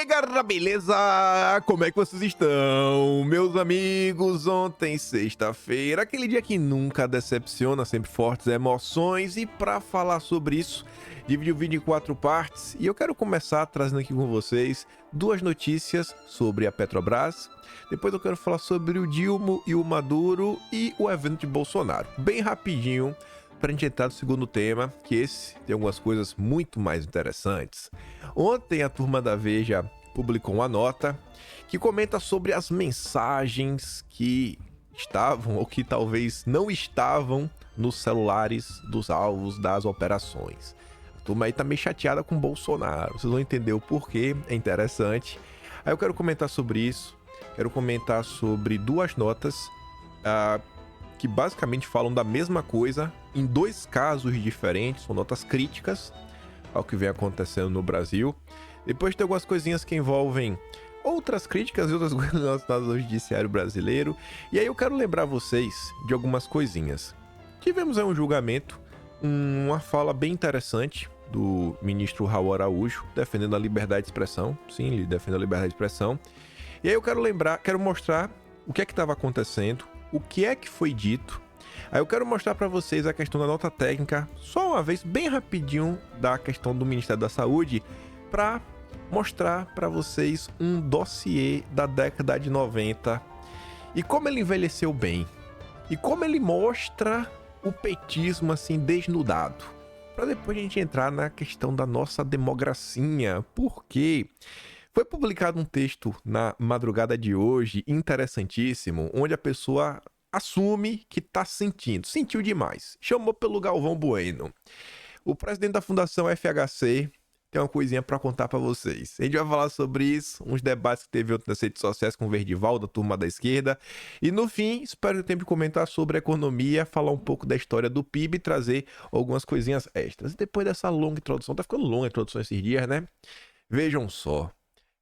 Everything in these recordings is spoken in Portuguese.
aí, galera, beleza? Como é que vocês estão? Meus amigos, ontem, sexta-feira, aquele dia que nunca decepciona, sempre fortes emoções, e pra falar sobre isso, dividi o vídeo em 4 partes, e eu quero começar trazendo aqui com vocês 2 notícias sobre a Petrobras, depois eu quero falar sobre o Dilma e o Maduro e o evento de Bolsonaro, bem rapidinho, para a gente entrar no segundo tema, que esse tem algumas coisas muito mais interessantes. Ontem a turma da Veja publicou uma nota que comenta sobre as mensagens que estavam ou que talvez não estavam nos celulares dos alvos das operações. A turma aí tá meio chateada com o Bolsonaro, vocês vão entender o porquê, é interessante. Aí eu quero comentar sobre isso, quero comentar sobre 2 notas que basicamente falam da mesma coisa em 2 casos diferentes, são notas críticas ao que vem acontecendo no Brasil. Depois tem algumas coisinhas que envolvem outras críticas e outras coisas relacionadas ao judiciário brasileiro. E aí eu quero lembrar vocês de algumas coisinhas. Tivemos aí um julgamento, uma fala bem interessante do ministro Raul Araújo, defendendo a liberdade de expressão. Sim, ele defende a liberdade de expressão. E aí eu quero mostrar o que é que estava acontecendo, o que é que foi dito. Aí eu quero mostrar para vocês a questão da nota técnica, só uma vez, bem rapidinho, da questão do Ministério da Saúde, para mostrar para vocês um dossiê da década de 90 e como ele envelheceu bem. E como ele mostra o petismo assim desnudado. Para depois a gente entrar na questão da nossa democracia, porque foi publicado um texto na madrugada de hoje, interessantíssimo, onde a pessoa assume que tá sentiu demais. Chamou pelo Galvão Bueno. O presidente da Fundação FHC tem uma coisinha para contar para vocês. A gente vai falar sobre isso, uns debates que teve ontem nas redes sociais com o Verdival, da turma da esquerda. E no fim, espero ter tempo de comentar sobre a economia, falar um pouco da história do PIB e trazer algumas coisinhas extras. E depois dessa longa introdução, tá ficando longa a introdução esses dias, né? Vejam só.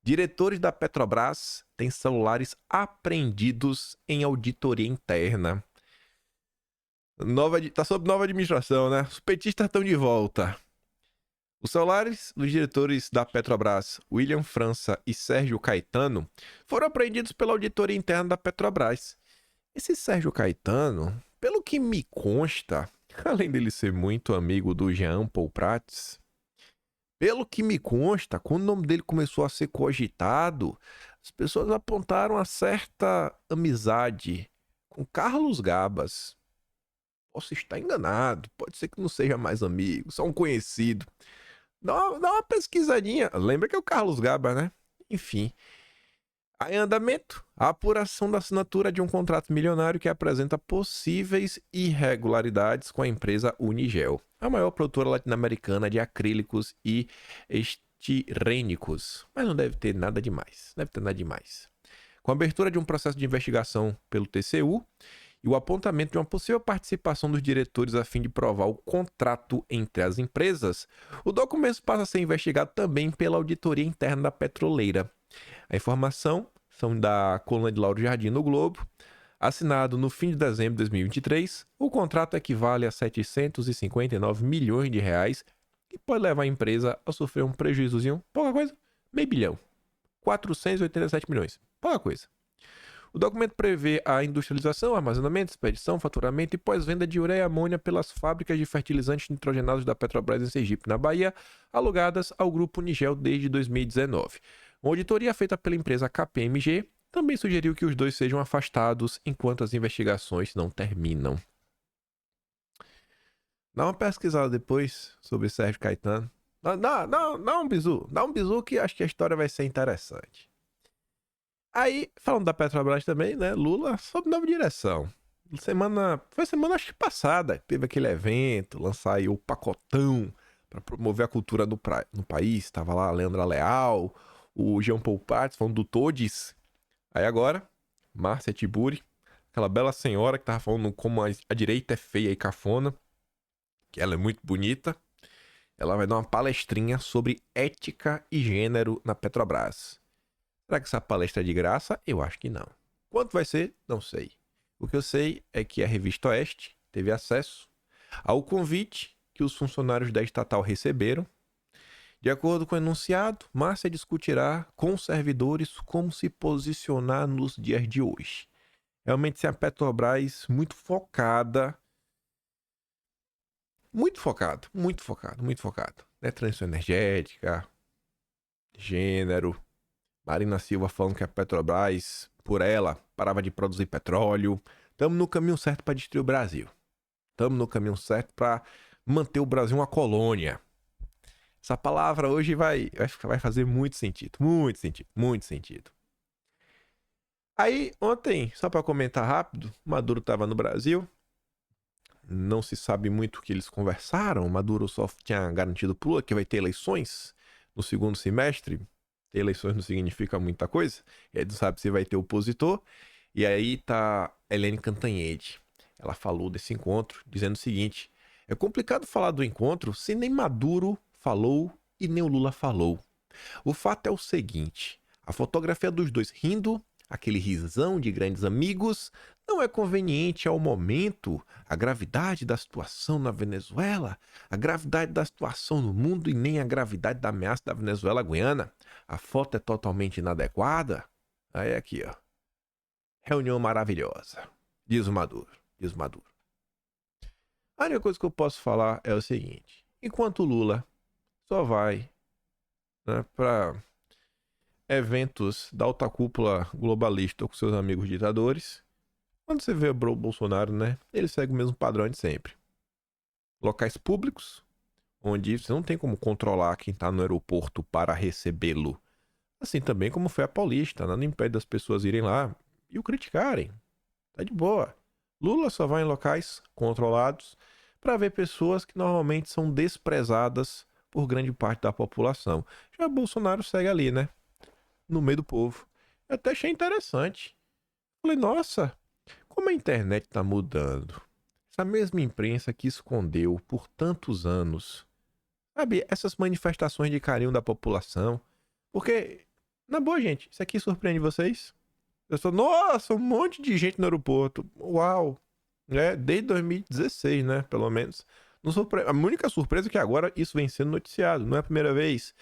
Diretores da Petrobras têm celulares apreendidos em auditoria interna. Tá sob nova administração, né? Os petistas estão de volta. Os celulares dos diretores da Petrobras, William França e Sérgio Caetano, foram apreendidos pela auditoria interna da Petrobras. Esse Sérgio Caetano, pelo que me consta, além dele ser muito amigo do Jean Paul Prats, pelo que me consta, quando o nome dele começou a ser cogitado, as pessoas apontaram uma certa amizade com Carlos Gabas. Posso estar enganado, pode ser que não seja mais amigo, só um conhecido. Dá uma pesquisadinha, lembra que é o Carlos Gabas, né? Enfim. Aí em andamento, a apuração da assinatura de um contrato milionário que apresenta possíveis irregularidades com a empresa Unigel, a maior produtora latino-americana de acrílicos e estirênicos. Mas não deve ter nada demais, Com a abertura de um processo de investigação pelo TCU e o apontamento de uma possível participação dos diretores a fim de provar o contrato entre as empresas, o documento passa a ser investigado também pela auditoria interna da petroleira. A informação são da coluna de Lauro Jardim no Globo. Assinado no fim de dezembro de 2023, o contrato equivale a 759 milhões de reais e pode levar a empresa a sofrer um prejuízozinho, pouca coisa, meio bilhão, 487 milhões, pouca coisa. O documento prevê a industrialização, armazenamento, expedição, faturamento e pós-venda de ureia e amônia pelas fábricas de fertilizantes nitrogenados da Petrobras em Sergipe, na Bahia, alugadas ao grupo Unigel desde 2019. Uma auditoria feita pela empresa KPMG também sugeriu que os dois sejam afastados enquanto as investigações não terminam. Dá uma pesquisada depois sobre Sérgio Caetano. Dá um bizu que acho que a história vai ser interessante. Aí, falando da Petrobras também, né? Lula sob nova direção. Foi semana acho que passada, teve aquele evento, lançar aí o pacotão para promover a cultura no país. Tava lá a Leandra Leal, o Jean Paul Prats falando do Todes. Aí agora, Márcia Tiburi, aquela bela senhora que tava falando como a direita é feia e cafona, que ela é muito bonita. Ela vai dar uma palestrinha sobre ética e gênero na Petrobras. Será que essa palestra é de graça? Eu acho que não. Quanto vai ser? Não sei. O que eu sei é que a Revista Oeste teve acesso ao convite que os funcionários da estatal receberam De acordo com o enunciado, Márcia discutirá com os servidores como se posicionar nos dias de hoje. Realmente, se a Petrobras muito focado. Né? Transição energética, gênero. Marina Silva falando que a Petrobras, por ela, parava de produzir petróleo. Estamos no caminho certo para destruir o Brasil. Estamos no caminho certo para manter o Brasil uma colônia. Essa palavra hoje vai fazer muito sentido. Muito sentido. Aí, ontem, só para comentar rápido, Maduro estava no Brasil. Não se sabe muito o que eles conversaram. Maduro só tinha garantido pro Lula que vai ter eleições no segundo semestre. Ter eleições não significa muita coisa. Ele não sabe se vai ter opositor. E aí tá Helene Cantanhede. Ela falou desse encontro, dizendo o seguinte: é complicado falar do encontro se nem Maduro falou e nem o Lula falou. O fato é o seguinte: a fotografia dos dois rindo, aquele risão de grandes amigos, não é conveniente ao momento. A gravidade da situação na Venezuela, a gravidade da situação no mundo e nem a gravidade da ameaça da Venezuela à Guiana. A foto é totalmente inadequada. Aí aqui, ó. Reunião maravilhosa. Diz o Maduro. A única coisa que eu posso falar é o seguinte: enquanto o Lula só vai, né, para eventos da alta cúpula globalista com seus amigos ditadores, quando você vê o Bolsonaro, né, ele segue o mesmo padrão de sempre. Locais públicos, onde você não tem como controlar quem está no aeroporto para recebê-lo. Assim também como foi a Paulista, nada impede das pessoas irem lá e o criticarem. Tá de boa. Lula só vai em locais controlados para ver pessoas que normalmente são desprezadas por grande parte da população. Já Bolsonaro segue ali, né? No meio do povo. Eu até achei interessante. Falei, nossa, como a internet tá mudando. Essa mesma imprensa que escondeu por tantos anos, sabe, essas manifestações de carinho da população. Porque, na boa, gente, isso aqui surpreende vocês? Eu sou, nossa, um monte de gente no aeroporto. Uau! Desde 2016, né? Pelo menos. Não A única surpresa é que agora isso vem sendo noticiado. Não é a primeira vez.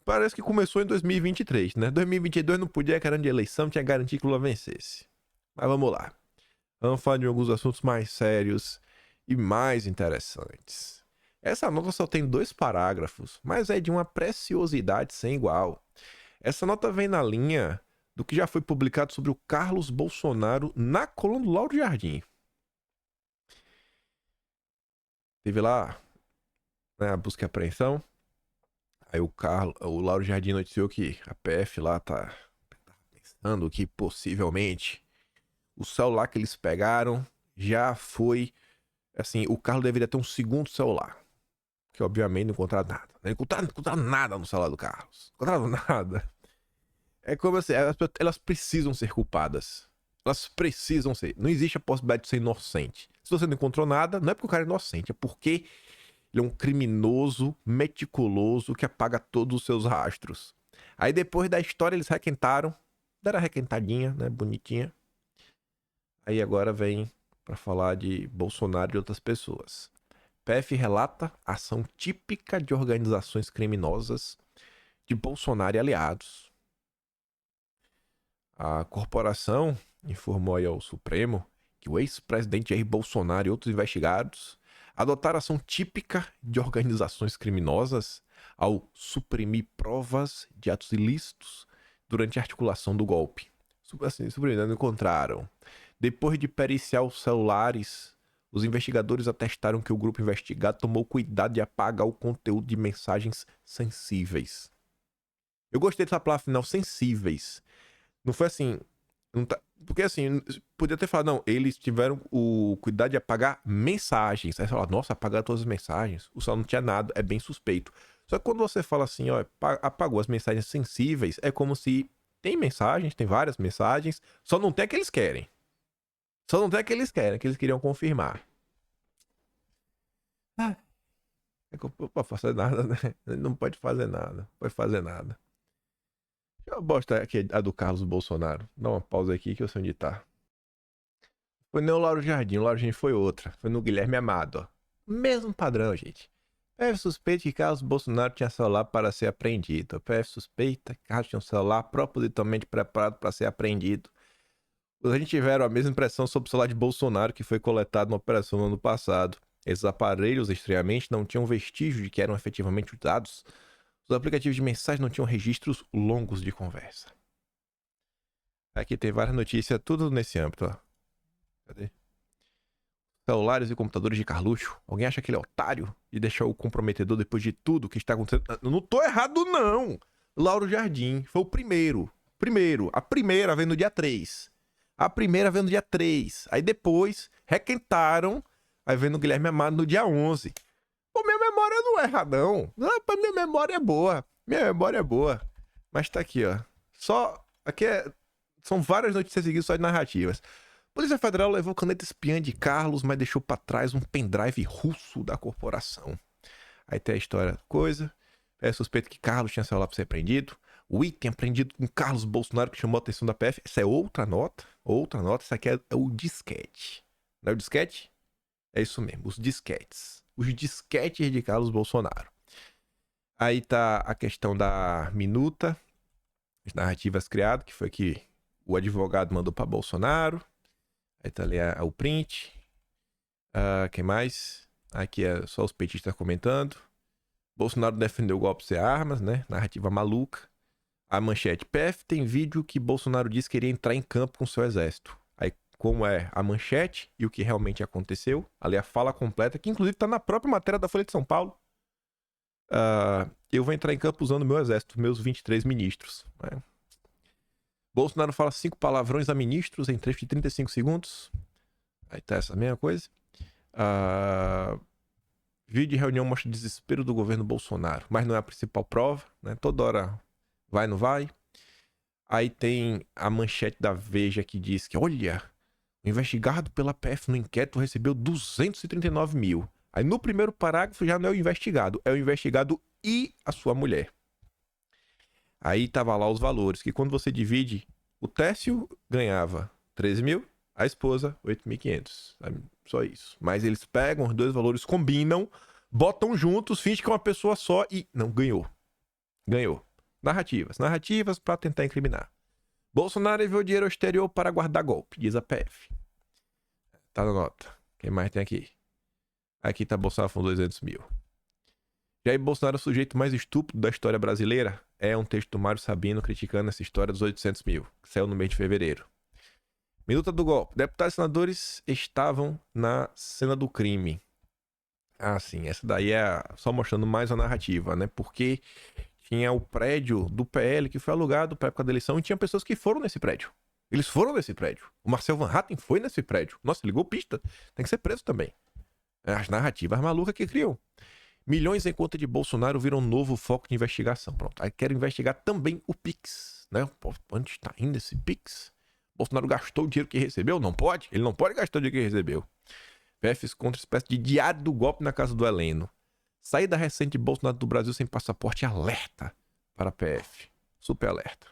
Parece que começou em 2023, né? 2022 não podia, que era de eleição, tinha garantido que o Lula vencesse. Mas vamos lá. Vamos falar de alguns assuntos mais sérios e mais interessantes. Essa nota só tem 2 parágrafos, mas é de uma preciosidade sem igual. Essa nota vem na linha do que já foi publicado sobre o Carlos Bolsonaro na coluna do Lauro Jardim. Teve lá, né, a busca e apreensão. Aí o Lauro Jardim noticiou que a PF lá tá pensando que possivelmente o celular que eles pegaram já foi, assim, o Carlos deveria ter um segundo celular. Que obviamente não encontraram nada. Não encontraram nada no celular do Carlos. Não encontraram nada. É como assim, elas precisam ser culpadas. Elas precisam ser. Não existe a possibilidade de ser inocente. Se você não encontrou nada, não é porque o cara é inocente, é porque ele é um criminoso, meticuloso, que apaga todos os seus rastros. Aí depois da história eles requentaram, deram a requentadinha, né, bonitinha. Aí agora vem pra falar de Bolsonaro e de outras pessoas. PF relata ação típica de organizações criminosas de Bolsonaro e aliados. A corporação informou aí ao Supremo que o ex-presidente Jair Bolsonaro e outros investigados adotaram ação típica de organizações criminosas ao suprimir provas de atos ilícitos durante a articulação do golpe. Assim, não encontraram. Depois de periciar os celulares, os investigadores atestaram que o grupo investigado tomou cuidado de apagar o conteúdo de mensagens sensíveis. Eu gostei dessa palavra final, sensíveis. Não foi assim... Não tá, porque assim, podia ter falado, não, eles tiveram o cuidado de apagar mensagens. Aí você fala, nossa, apagar todas as mensagens. O celular não tinha nada, é bem suspeito. Só que quando você fala assim, ó, apagou as mensagens sensíveis, é como se tem mensagens, tem várias mensagens, só não tem a que eles querem. Só não tem a que eles querem, que eles queriam confirmar. É que não pode fazer nada, né? Não pode fazer nada. Não pode fazer nada. Deixa eu botar aqui a do Carlos Bolsonaro. Dá uma pausa aqui que eu sei onde tá. Foi nem o Lauro Jardim foi outra. Foi no Guilherme Amado, ó. Mesmo padrão, gente. PF suspeita que Carlos Bolsonaro tinha celular para ser apreendido. A PF suspeita que Carlos tinha um celular propositalmente preparado para ser apreendido. A gente tiveram a mesma impressão sobre o celular de Bolsonaro que foi coletado na operação no ano passado. Esses aparelhos, estranhamente, não tinham vestígio de que eram efetivamente usados. Os aplicativos de mensagem não tinham registros longos de conversa. Aqui tem várias notícias, tudo nesse âmbito, ó. Cadê? Celulares e computadores de Carluxo. Alguém acha que ele é otário e deixou o comprometedor depois de tudo que está acontecendo? Não tô errado, não! Lauro Jardim foi o primeiro. A primeira veio no dia 3. A primeira veio no dia 3. Aí depois requentaram. Aí veio no Guilherme Amado no dia 11. Pô, minha memória não é errada, não. Minha memória é boa. Minha memória é boa. Mas tá aqui, ó. Só... Aqui são várias notícias seguidas só de narrativas. Polícia Federal levou caneta espiã de Carlos, mas deixou pra trás um pendrive russo da corporação. Aí tem a história da coisa. É suspeito que Carlos tinha celular pra ser apreendido. O item apreendido com Carlos Bolsonaro que chamou a atenção da PF. Essa é outra nota. Outra nota. Essa aqui é o disquete. Não é o disquete? É isso mesmo. Os disquetes. Os disquetes de Carlos Bolsonaro. Aí tá a questão da minuta. As narrativas criadas. Que foi que o advogado mandou pra Bolsonaro. Aí tá ali o print. Quem mais? Aqui é só os petistas comentando. Bolsonaro defendeu o golpe sem armas, né? Narrativa maluca. A manchete. PF tem vídeo que Bolsonaro disse que iria entrar em campo com seu exército. Aí, como é a manchete e o que realmente aconteceu. Ali a fala completa, que inclusive tá na própria matéria da Folha de São Paulo. Eu vou entrar em campo usando o meu exército, meus 23 ministros. Né? Bolsonaro fala 5 palavrões a ministros em trecho de 35 segundos. Aí tá essa mesma coisa. Vídeo de reunião mostra o desespero do governo Bolsonaro, mas não é a principal prova, né? Toda hora vai, não vai. Aí tem a manchete da Veja que diz que, olha, o investigado pela PF no inquérito recebeu 239 mil. Aí no primeiro parágrafo já não é o investigado, é o investigado e a sua mulher. Aí tava lá os valores, que quando você divide, o Técio ganhava 13 mil, a esposa 8.500. Só isso. Mas eles pegam os dois valores, combinam, botam juntos, fingem que é uma pessoa só e não, ganhou. Ganhou. Narrativas para tentar incriminar. Bolsonaro enviou dinheiro ao exterior para guardar golpe, diz a PF. Tá na nota. Quem mais tem aqui? Aqui tá Bolsonaro com 200 mil. Jair Bolsonaro é o sujeito mais estúpido da história brasileira. É um texto do Mário Sabino criticando essa história dos 800 mil, que saiu no mês de fevereiro. Minuta do golpe. Deputados e senadores estavam na cena do crime. Sim, essa daí é só mostrando mais a narrativa, né? Porque tinha o prédio do PL que foi alugado para época da eleição e tinha pessoas que foram nesse prédio. Eles foram nesse prédio. O Marcel Van Hatten foi nesse prédio. Nossa, ligou pista. Tem que ser preso também. As narrativas malucas que criam. Milhões em conta de Bolsonaro viram um novo foco de investigação. Pronto. Aí quero investigar também o Pix, né? Pô, onde está indo esse Pix? Bolsonaro gastou o dinheiro que recebeu? Não pode? Ele não pode gastar o dinheiro que recebeu. PF contra espécie de diário do golpe na casa do Heleno. Saída recente de Bolsonaro do Brasil sem passaporte alerta para a PF. Super alerta.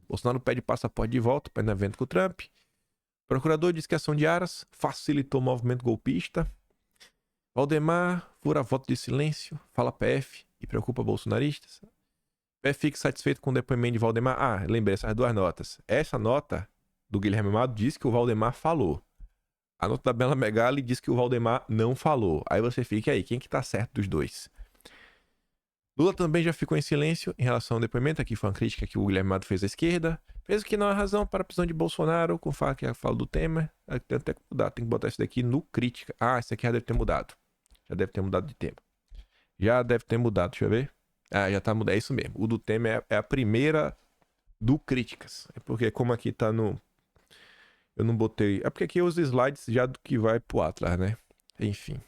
Bolsonaro pede passaporte de volta para ir no evento com o Trump. Procurador diz que a ação de Aras facilitou o movimento golpista. Valdemar fura voto de silêncio, fala PF e preocupa bolsonaristas. PF fica satisfeito com o depoimento de Valdemar. Lembrei essas duas notas. Essa nota do Guilherme Amado diz que o Valdemar falou. A nota da Bela Megali diz que o Valdemar não falou. Aí você fica aí, quem que tá certo dos dois? Lula também já ficou em silêncio em relação ao depoimento. Aqui foi uma crítica que o Guilherme Amado fez à esquerda. Fez o que não há razão para a prisão de Bolsonaro, com fala que é a fala do Temer. Tem até que mudar, tem que botar isso daqui no crítica. Esse aqui já deve ter mudado. Já deve ter mudado de tema. Já deve ter mudado, deixa eu ver. Já tá mudado, é isso mesmo. O do Temer é a primeira do Críticas. É porque como aqui tá no... Eu não botei... É porque aqui os slides já do que vai pro Atlas, né? Enfim.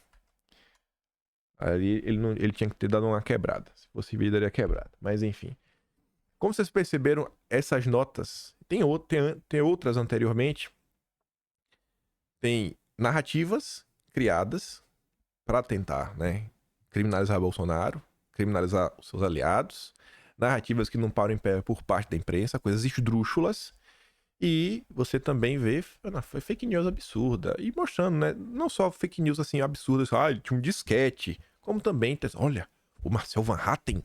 Ali ele tinha que ter dado uma quebrada. Se fosse vídeo, daria quebrada. Mas enfim. Como vocês perceberam, essas notas... Tem outras anteriormente. Tem narrativas criadas para tentar, né, criminalizar Bolsonaro, criminalizar os seus aliados, narrativas que não param em pé por parte da imprensa, coisas esdrúxulas, e você também vê foi fake news absurda, e mostrando, né, não só fake news assim absurdas, ele tinha um disquete, como também, olha, o Marcel Van Hatten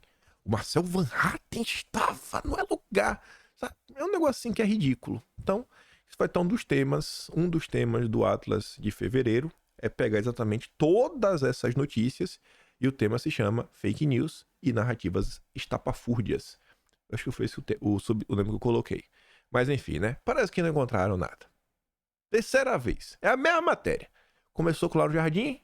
estava no lugar, sabe? É um negócio assim que é ridículo. Então, isso vai estar um dos temas do Atlas de fevereiro, é pegar exatamente todas essas notícias, e o tema se chama Fake News e Narrativas Estapafúrdias. Acho que foi esse o nome que eu coloquei. Mas enfim, né? Parece que não encontraram nada. Terceira vez. É a mesma matéria. Começou com o Lauro Jardim,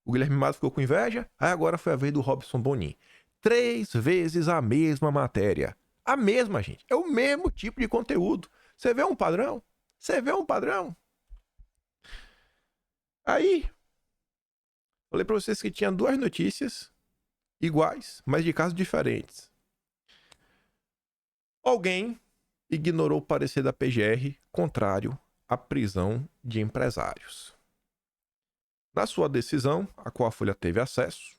o Guilherme Matos ficou com inveja, aí agora foi a vez do Robson Bonin. 3 vezes a mesma matéria. A mesma, gente. É o mesmo tipo de conteúdo. Você vê um padrão? Aí, falei pra vocês que tinha 2 notícias iguais, mas de casos diferentes. Alguém ignorou o parecer da PGR contrário à prisão de empresários. Na sua decisão, a qual a Folha teve acesso,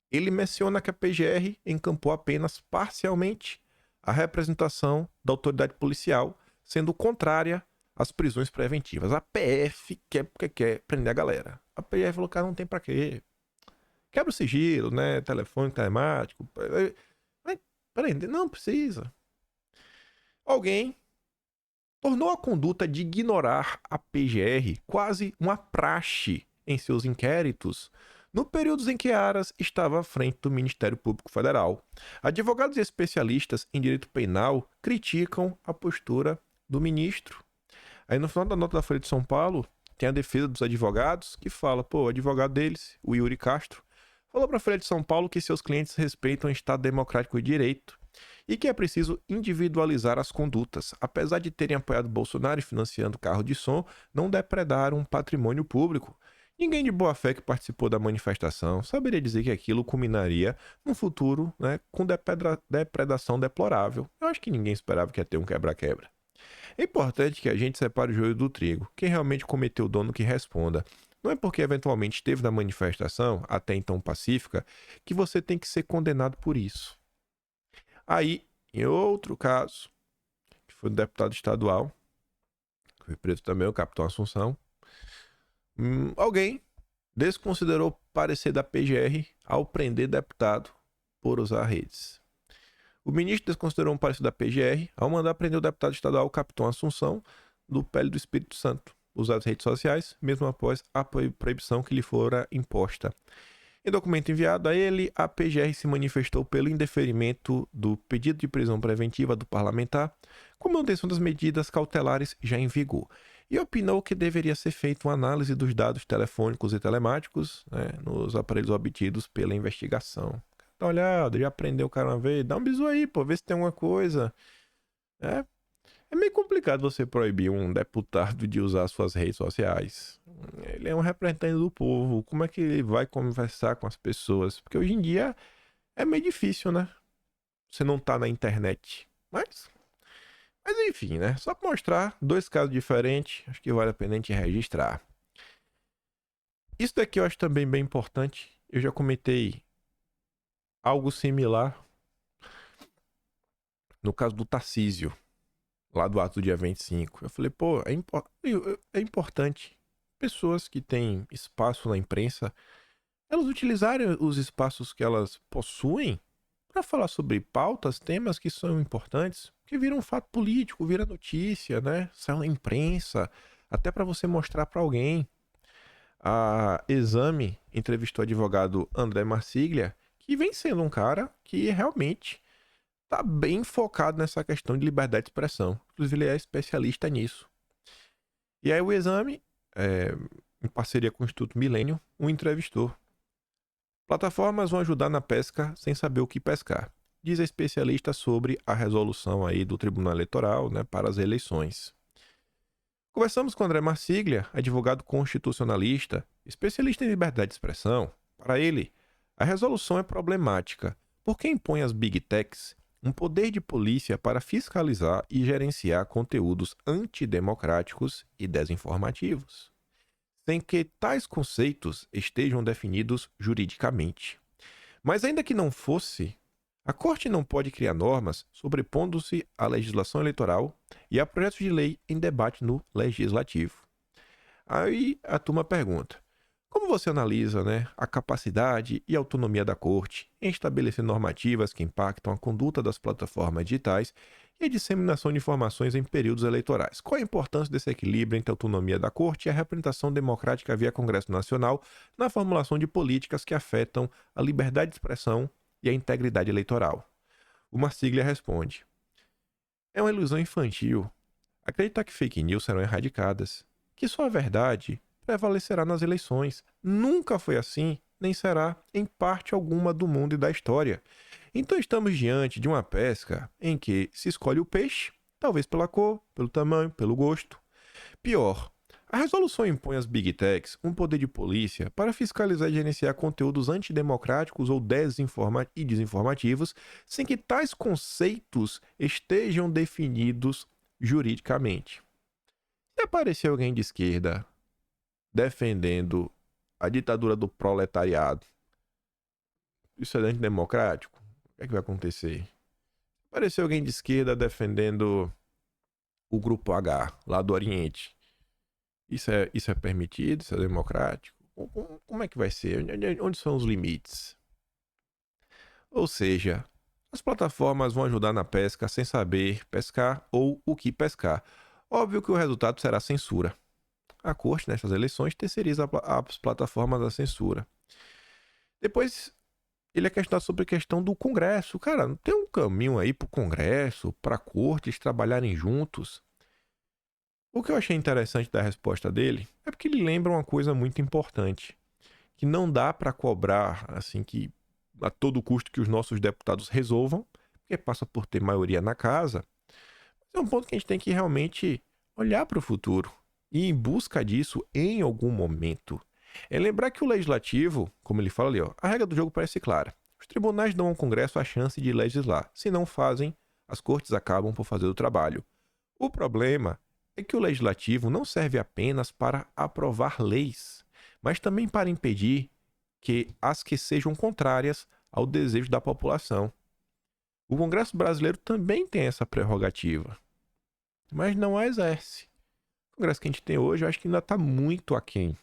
ele menciona que a PGR encampou apenas parcialmente a representação da autoridade policial, sendo contrária às prisões preventivas. A PF quer porque quer prender a galera. A PGR falou, cara, não tem pra quê. Quebra o sigilo, né? Telefone telemático. Prender, não precisa. Alguém tornou a conduta de ignorar a PGR quase uma praxe em seus inquéritos, no período em que Aras estava à frente do Ministério Público Federal. Advogados e especialistas em direito penal criticam a postura do ministro. Aí no final da nota da Folha de São Paulo, tem a defesa dos advogados, que fala, o advogado deles, o Yuri Castro, falou para a Folha de São Paulo que seus clientes respeitam o Estado Democrático de Direito e que é preciso individualizar as condutas. Apesar de terem apoiado Bolsonaro e financiando carro de som, não depredaram um patrimônio público. Ninguém de boa fé que participou da manifestação saberia dizer que aquilo culminaria num futuro, né, com depredação deplorável. Eu acho que ninguém esperava que ia ter um quebra-quebra. É importante que a gente separe o joio do trigo. Quem realmente cometeu o dano que responda. Não é porque eventualmente esteve na manifestação, até então pacífica, que você tem que ser condenado por isso. Aí, em outro caso, que foi um deputado estadual, que foi preso também, o capitão Assunção, alguém desconsiderou o parecer da PGR ao prender deputado por usar redes. O ministro desconsiderou um parecer da PGR ao mandar prender o deputado estadual Capitão Assunção do PL do Espírito Santo, usar as redes sociais, mesmo após a proibição que lhe fora imposta. Em documento enviado a ele, a PGR se manifestou pelo indeferimento do pedido de prisão preventiva do parlamentar, com manutenção das medidas cautelares já em vigor, e opinou que deveria ser feita uma análise dos dados telefônicos e telemáticos, né, nos aparelhos obtidos pela investigação. Dá uma olhada, já prendeu o cara uma vez, dá um bisu aí, vê se tem alguma coisa. É meio complicado você proibir um deputado de usar suas redes sociais. Ele é um representante do povo. Como é que ele vai conversar com as pessoas? Porque hoje em dia é meio difícil, né? Você não tá na internet. Mas enfim, né? Só pra mostrar 2 casos diferentes, acho que vale a pena a gente registrar. Isso daqui eu acho também bem importante. Eu já comentei algo similar no caso do Tarcísio, lá do ato do dia 25. Eu falei, é importante pessoas que têm espaço na imprensa, elas utilizarem os espaços que elas possuem para falar sobre pautas, temas que são importantes, que viram um fato político, vira notícia, né? Saiu na imprensa, até para você mostrar para alguém. A Exame entrevistou o advogado André Marsiglia, que vem sendo um cara que realmente tá bem focado nessa questão de liberdade de expressão. Inclusive, ele é especialista nisso. E aí o Exame, em parceria com o Instituto Milênio, o entrevistou. Plataformas vão ajudar na pesca sem saber o que pescar, diz a especialista sobre a resolução aí do Tribunal Eleitoral, né, para as eleições. Conversamos com André Marsiglia, advogado constitucionalista, especialista em liberdade de expressão. Para ele, a resolução é problemática porque impõe às Big Techs um poder de polícia para fiscalizar e gerenciar conteúdos antidemocráticos e desinformativos, sem que tais conceitos estejam definidos juridicamente. Mas ainda que não fosse, a Corte não pode criar normas sobrepondo-se à legislação eleitoral e a projetos de lei em debate no Legislativo. Aí a turma pergunta, Como você analisa, né, a capacidade e autonomia da Corte em estabelecer normativas que impactam a conduta das plataformas digitais e a disseminação de informações em períodos eleitorais? Qual a importância desse equilíbrio entre a autonomia da Corte e a representação democrática via Congresso Nacional na formulação de políticas que afetam a liberdade de expressão e a integridade eleitoral? O Marsiglia responde: é uma ilusão infantil acreditar que fake news serão erradicadas, que só a verdade prevalecerá nas eleições. Nunca foi assim, nem será em parte alguma do mundo e da história. Então estamos diante de uma pesca em que se escolhe o peixe, talvez pela cor, pelo tamanho, pelo gosto. Pior, a resolução impõe às Big Techs um poder de polícia para fiscalizar e gerenciar conteúdos antidemocráticos ou desinformativos, sem que tais conceitos estejam definidos juridicamente. Se aparecer alguém de esquerda defendendo a ditadura do proletariado, isso é antidemocrático? O que é que vai acontecer? Se aparecer alguém de esquerda defendendo o grupo H, lá do Oriente, isso é permitido? Isso é democrático? Como é que vai ser? Onde são os limites? Ou seja, as plataformas vão ajudar na pesca sem saber pescar ou o que pescar. Óbvio que o resultado será censura. A Corte, nestas eleições, terceiriza as plataformas da censura. Depois, ele é questionado sobre a questão do Congresso. Cara, não tem um caminho aí para o Congresso, para a Corte, eles trabalharem juntos? O que eu achei interessante da resposta dele é porque ele lembra uma coisa muito importante, que não dá para cobrar assim que a todo custo que os nossos deputados resolvam, porque passa por ter maioria na casa. Mas é um ponto que a gente tem que realmente olhar para o futuro e ir em busca disso em algum momento. É lembrar que o legislativo, como ele fala ali, ó, a regra do jogo parece clara. Os tribunais dão ao Congresso a chance de legislar. Se não fazem, as cortes acabam por fazer o trabalho. O problema é que o legislativo não serve apenas para aprovar leis, mas também para impedir que as que sejam contrárias ao desejo da população. O Congresso brasileiro também tem essa prerrogativa, mas não a exerce. O Congresso que a gente tem hoje, eu acho que ainda está muito aquém.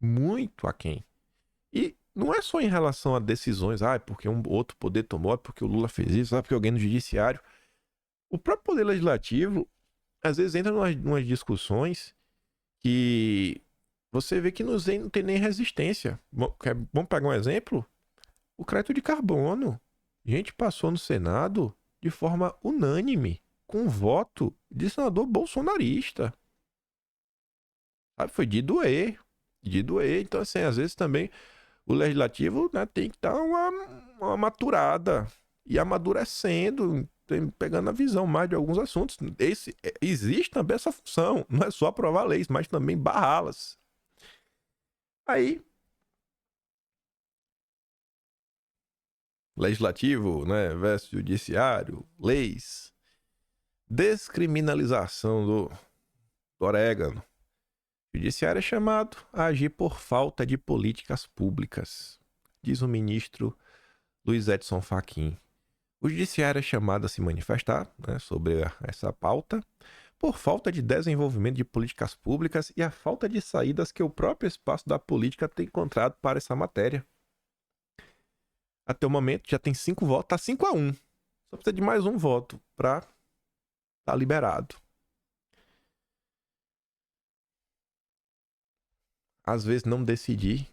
Muito aquém. E não é só em relação a decisões, porque um outro poder tomou, porque o Lula fez isso, porque alguém no judiciário. O próprio poder legislativo, às vezes, entra umas discussões que você vê que não tem nem resistência. Vamos pegar um exemplo? O crédito de carbono. A gente passou no Senado de forma unânime, com voto de senador bolsonarista. Sabe? Foi de doer. De doer. Então, assim, às vezes também o legislativo, né, tem que dar uma maturada e amadurecendo, pegando a visão mais de alguns assuntos. Existe também essa função. Não é só aprovar leis, mas também barrá-las. Aí, legislativo, né, versus judiciário, leis, descriminalização do orégano. O judiciário é chamado a agir por falta de políticas públicas, diz o ministro Luiz Edson Fachin. O judiciário é chamado a se manifestar, né, sobre essa pauta por falta de desenvolvimento de políticas públicas e a falta de saídas que o próprio espaço da política tem encontrado para essa matéria. Até o momento já tem 5 votos, tá 5-1. Só precisa de mais um voto para estar liberado. Às vezes não decidir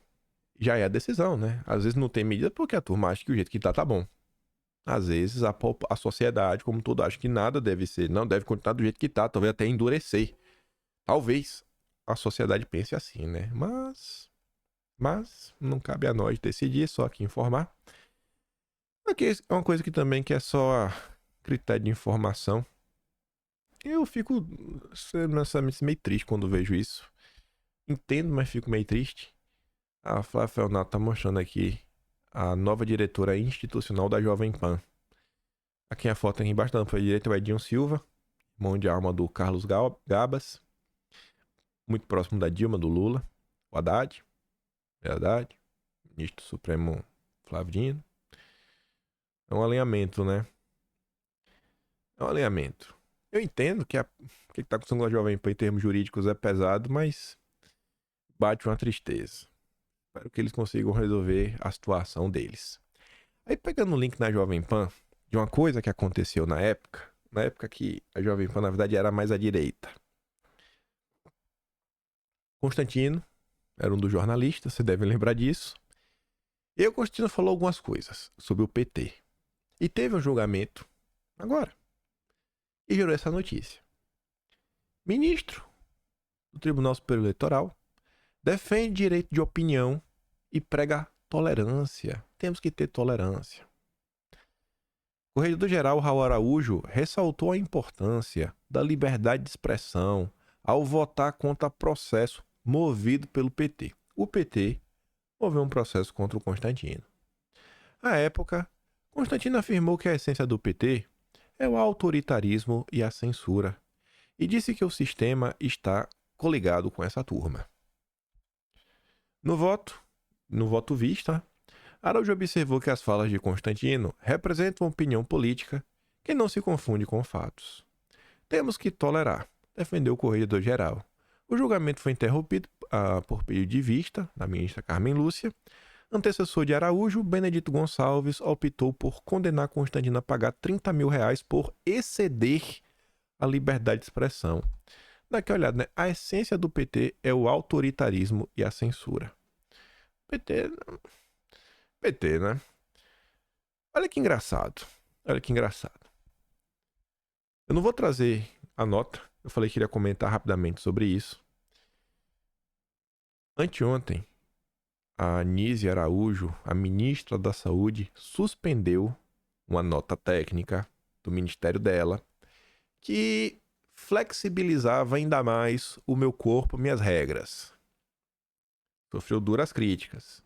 já é a decisão, né? Às vezes não tem medida porque a turma acha que o jeito que tá bom. Às vezes a sociedade, como todo, acha que nada deve ser, não deve continuar do jeito que tá, talvez até endurecer. Talvez a sociedade pense assim, né? Mas não cabe a nós decidir, só aqui informar. Aqui é uma coisa que também que é só critério de informação. Eu fico meio triste quando vejo isso. Entendo, mas fico meio triste. A Flávia Felnato tá mostrando aqui a nova diretora institucional da Jovem Pan. Aqui a foto aqui embaixo da lâmpada direita é o Edinho Silva, mão de arma do Carlos Gabas, muito próximo da Dilma, do Lula, o Haddad, ministro supremo Flávio Dino. É um alinhamento, né? É um alinhamento. Eu entendo que o que tá acontecendo com a Jovem Pan em termos jurídicos é pesado, mas bate uma tristeza. Espero que eles consigam resolver a situação deles. Aí pegando o link na Jovem Pan, de uma coisa que aconteceu na época que a Jovem Pan, na verdade, era mais à direita. Constantino era um dos jornalistas, você deve lembrar disso. E o Constantino falou algumas coisas sobre o PT. E teve um julgamento agora. E gerou essa notícia. Ministro do Tribunal Superior Eleitoral defende direito de opinião e prega tolerância. Temos que ter tolerância. O Corregedor-Geral Raul Araújo ressaltou a importância da liberdade de expressão ao votar contra processo movido pelo PT. O PT moveu um processo contra o Constantino. À época, Constantino afirmou que a essência do PT é o autoritarismo e a censura, e disse que o sistema está coligado com essa turma. No voto vista, Araújo observou que as falas de Constantino representam uma opinião política que não se confunde com fatos. Temos que tolerar, defendeu o Corregedor-Geral. O julgamento foi interrompido por pedido de vista da ministra Carmen Lúcia. Antecessor de Araújo, Benedito Gonçalves optou por condenar Constantino a pagar R$30 mil por exceder a liberdade de expressão. Dá aqui uma olhada, né? A essência do PT é o autoritarismo e a censura. PT, né? Olha que engraçado. Eu não vou trazer a nota. Eu falei que iria comentar rapidamente sobre isso. Anteontem, a Anísia Araújo, a ministra da Saúde, suspendeu uma nota técnica do ministério dela que flexibilizava ainda mais o meu corpo, minhas regras. Sofreu duras críticas.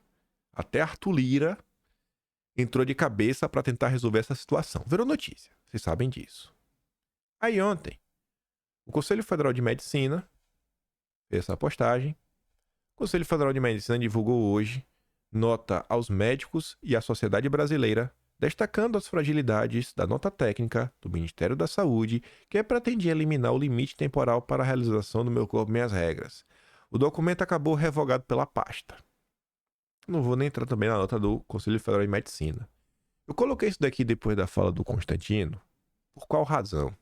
Até Arthur Lira entrou de cabeça para tentar resolver essa situação. Virou notícia, vocês sabem disso. Aí ontem, o Conselho Federal de Medicina fez essa postagem. O Conselho Federal de Medicina divulgou hoje nota aos médicos e à sociedade brasileira, destacando as fragilidades da nota técnica do Ministério da Saúde, que pretendia eliminar o limite temporal para a realização do Meu Corpo, Minhas Regras. O documento acabou revogado pela pasta. Não vou nem entrar também na nota do Conselho Federal de Medicina. Eu coloquei isso daqui depois da fala do Constantino. Por qual razão?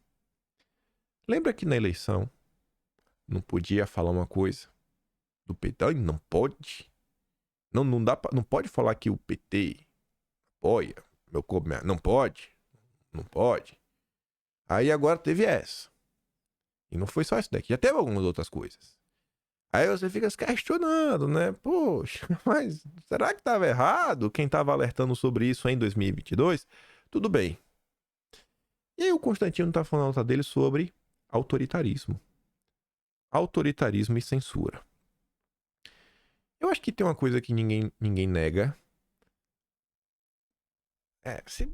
Lembra que na eleição não podia falar uma coisa do PT? Não pode. Não pode falar que o PT apoia meu corpo. Não pode. Aí agora teve essa. E não foi só isso daqui. Já teve algumas outras coisas. Aí você fica se questionando, né? Poxa, mas será que estava errado quem estava alertando sobre isso em 2022? Tudo bem. E aí o Constantino está falando na nota dele sobre autoritarismo. Autoritarismo e censura. Eu acho que tem uma coisa que ninguém nega. Se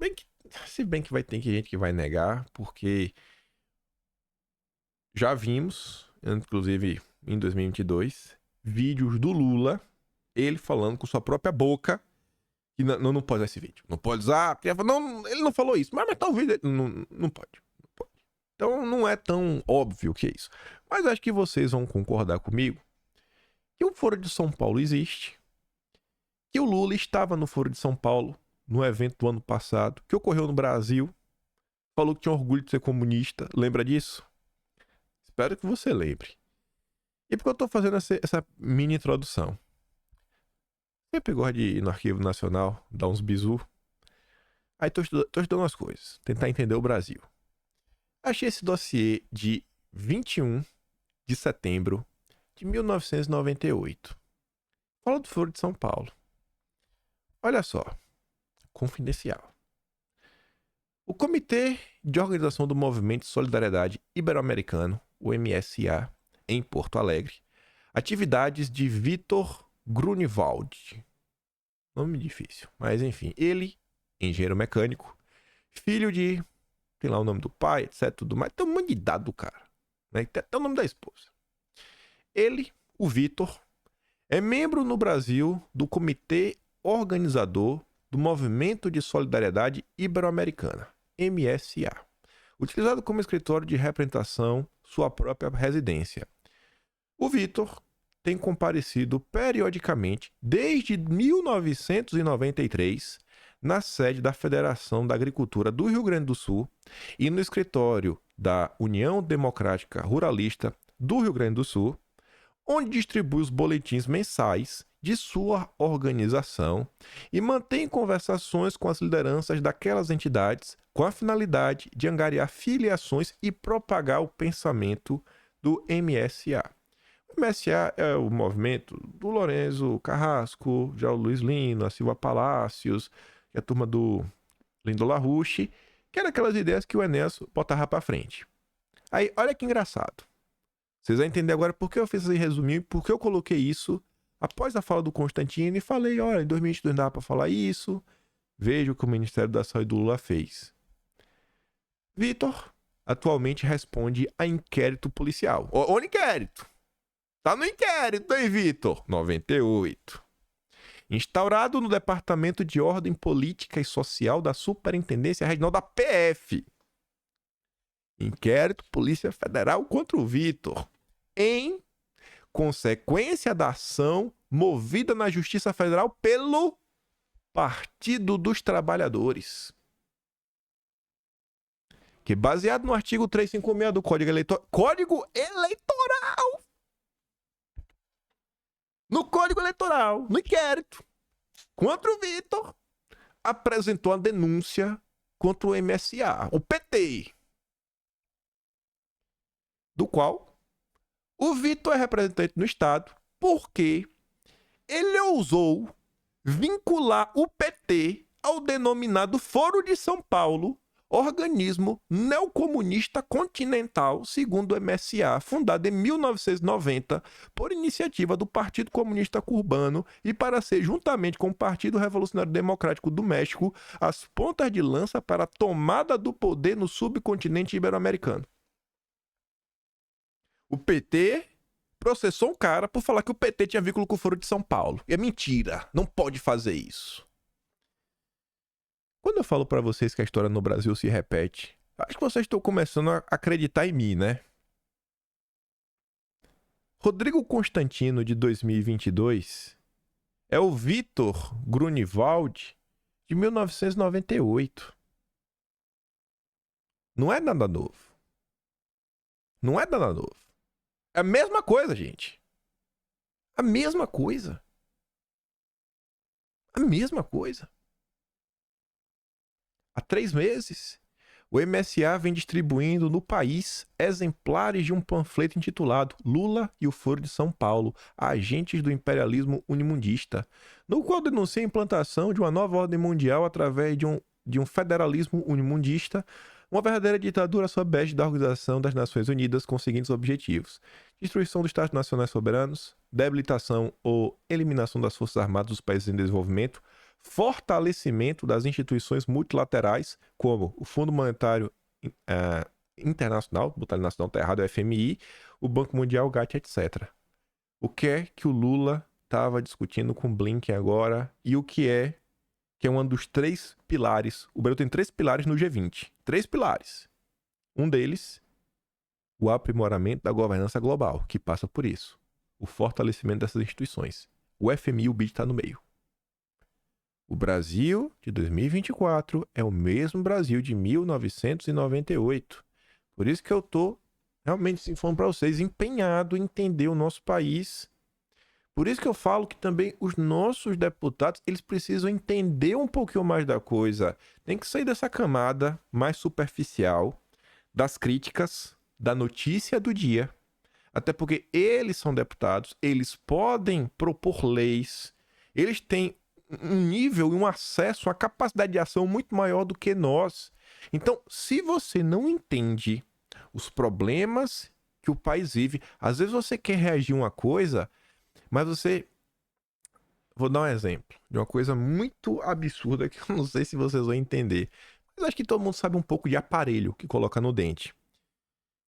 bem que vai ter gente que vai negar, porque já vimos, inclusive em 2022, vídeos do Lula, ele falando com sua própria boca que não pode usar esse vídeo. Não pode usar, porque ele não falou isso, mas talvez não pode. Então não é tão óbvio que é isso. Mas acho que vocês vão concordar comigo que o Foro de São Paulo existe, que o Lula estava no Foro de São Paulo, no evento do ano passado, que ocorreu no Brasil, falou que tinha orgulho de ser comunista. Lembra disso? Espero que você lembre. E por que eu tô fazendo essa mini introdução? Sempre gosto de ir no Arquivo Nacional, dar uns bizu. Aí tô estudando as coisas, tentar entender o Brasil. Achei esse dossiê de 21 de setembro de 1998. Fala do Foro de São Paulo. Olha só. Confidencial. O Comitê de Organização do Movimento de Solidariedade Ibero-Americano, o MSA, em Porto Alegre. Atividades de Vitor Grunewald. Nome difícil, mas enfim. Ele, engenheiro mecânico, filho de... tem lá o nome do pai, etc. Tudo mais. Tem um monte de dado do cara. Né? Tem até o nome da esposa. Ele, o Vitor, é membro no Brasil do Comitê Organizador do Movimento de Solidariedade Ibero-Americana, MSA, utilizado como escritório de representação sua própria residência. O Vitor tem comparecido periodicamente, desde 1993, na sede da Federação da Agricultura do Rio Grande do Sul e no escritório da União Democrática Ruralista do Rio Grande do Sul, onde distribui os boletins mensais de sua organização e mantém conversações com as lideranças daquelas entidades com a finalidade de angariar filiações e propagar o pensamento do MSA. O MSA é o movimento do Lourenço Carrasco, já o Luiz Lino, a Silva Palácios, que é a turma do Lindo Larouche, que eram aquelas ideias que o Enéas botava para frente. Aí, olha que engraçado. Vocês vão entender agora por que eu fiz esse resuminho, por que eu coloquei isso após a fala do Constantino e falei, olha, em 2022 não dá para falar isso, veja o que o Ministério da Saúde do Lula fez. Vitor atualmente responde a inquérito policial. O inquérito? Tá no inquérito, hein, Vitor? 98. Instaurado no Departamento de Ordem Política e Social da Superintendência Regional da PF. Inquérito Polícia Federal contra o Vitor. Em consequência da ação movida na Justiça Federal pelo Partido dos Trabalhadores. Que baseado no artigo 356 do Código Eleitoral. Código Eleitoral! No Código Eleitoral, no inquérito, contra o Vitor, apresentou a denúncia contra o MSA, o PT, do qual o Vitor é representante no Estado porque ele ousou vincular o PT ao denominado Foro de São Paulo, organismo neocomunista continental, segundo o MSA, fundado em 1990 por iniciativa do Partido Comunista Cubano e para ser, juntamente com o Partido Revolucionário Democrático do México, as pontas de lança para a tomada do poder no subcontinente ibero-americano. O PT processou um cara por falar que o PT tinha vínculo com o Foro de São Paulo. E é mentira, não pode fazer isso. Quando eu falo pra vocês que a história no Brasil se repete, acho que vocês estão começando a acreditar em mim, né? Rodrigo Constantino, de 2022, é o Vitor Grunewald, de 1998. Não é nada novo. Não é nada novo. É a mesma coisa, gente. A mesma coisa. A mesma coisa. Há 3 meses, o MSA vem distribuindo no país exemplares de um panfleto intitulado Lula e o Foro de São Paulo, agentes do imperialismo unimundista, no qual denuncia a implantação de uma nova ordem mundial através de um federalismo unimundista, uma verdadeira ditadura sob a égide da Organização das Nações Unidas com os seguintes objetivos: destruição dos Estados Nacionais soberanos, debilitação ou eliminação das Forças Armadas dos países em desenvolvimento, fortalecimento das instituições multilaterais, como o Fundo Monetário Internacional, botar nacional tá errado, o FMI, o Banco Mundial, o GATT, etc. O que é que o Lula estava discutindo com o Blinken agora e o que é um dos 3 pilares. O Brasil tem 3 pilares no G20. 3 pilares. Um deles, o aprimoramento da governança global, que passa por isso. O fortalecimento dessas instituições. O FMI e o BID está no meio. O Brasil de 2024 é o mesmo Brasil de 1998. Por isso que eu tô realmente falando para vocês, empenhado em entender o nosso país. Por isso que eu falo que também os nossos deputados, eles precisam entender um pouquinho mais da coisa. Tem que sair dessa camada mais superficial das críticas, da notícia do dia. Até porque eles são deputados, eles podem propor leis, eles têm um nível e um acesso, uma capacidade de ação muito maior do que nós. Então, se você não entende os problemas que o país vive, às vezes você quer reagir a uma coisa, mas você... Vou dar um exemplo de uma coisa muito absurda que eu não sei se vocês vão entender. Mas acho que todo mundo sabe um pouco de aparelho que coloca no dente.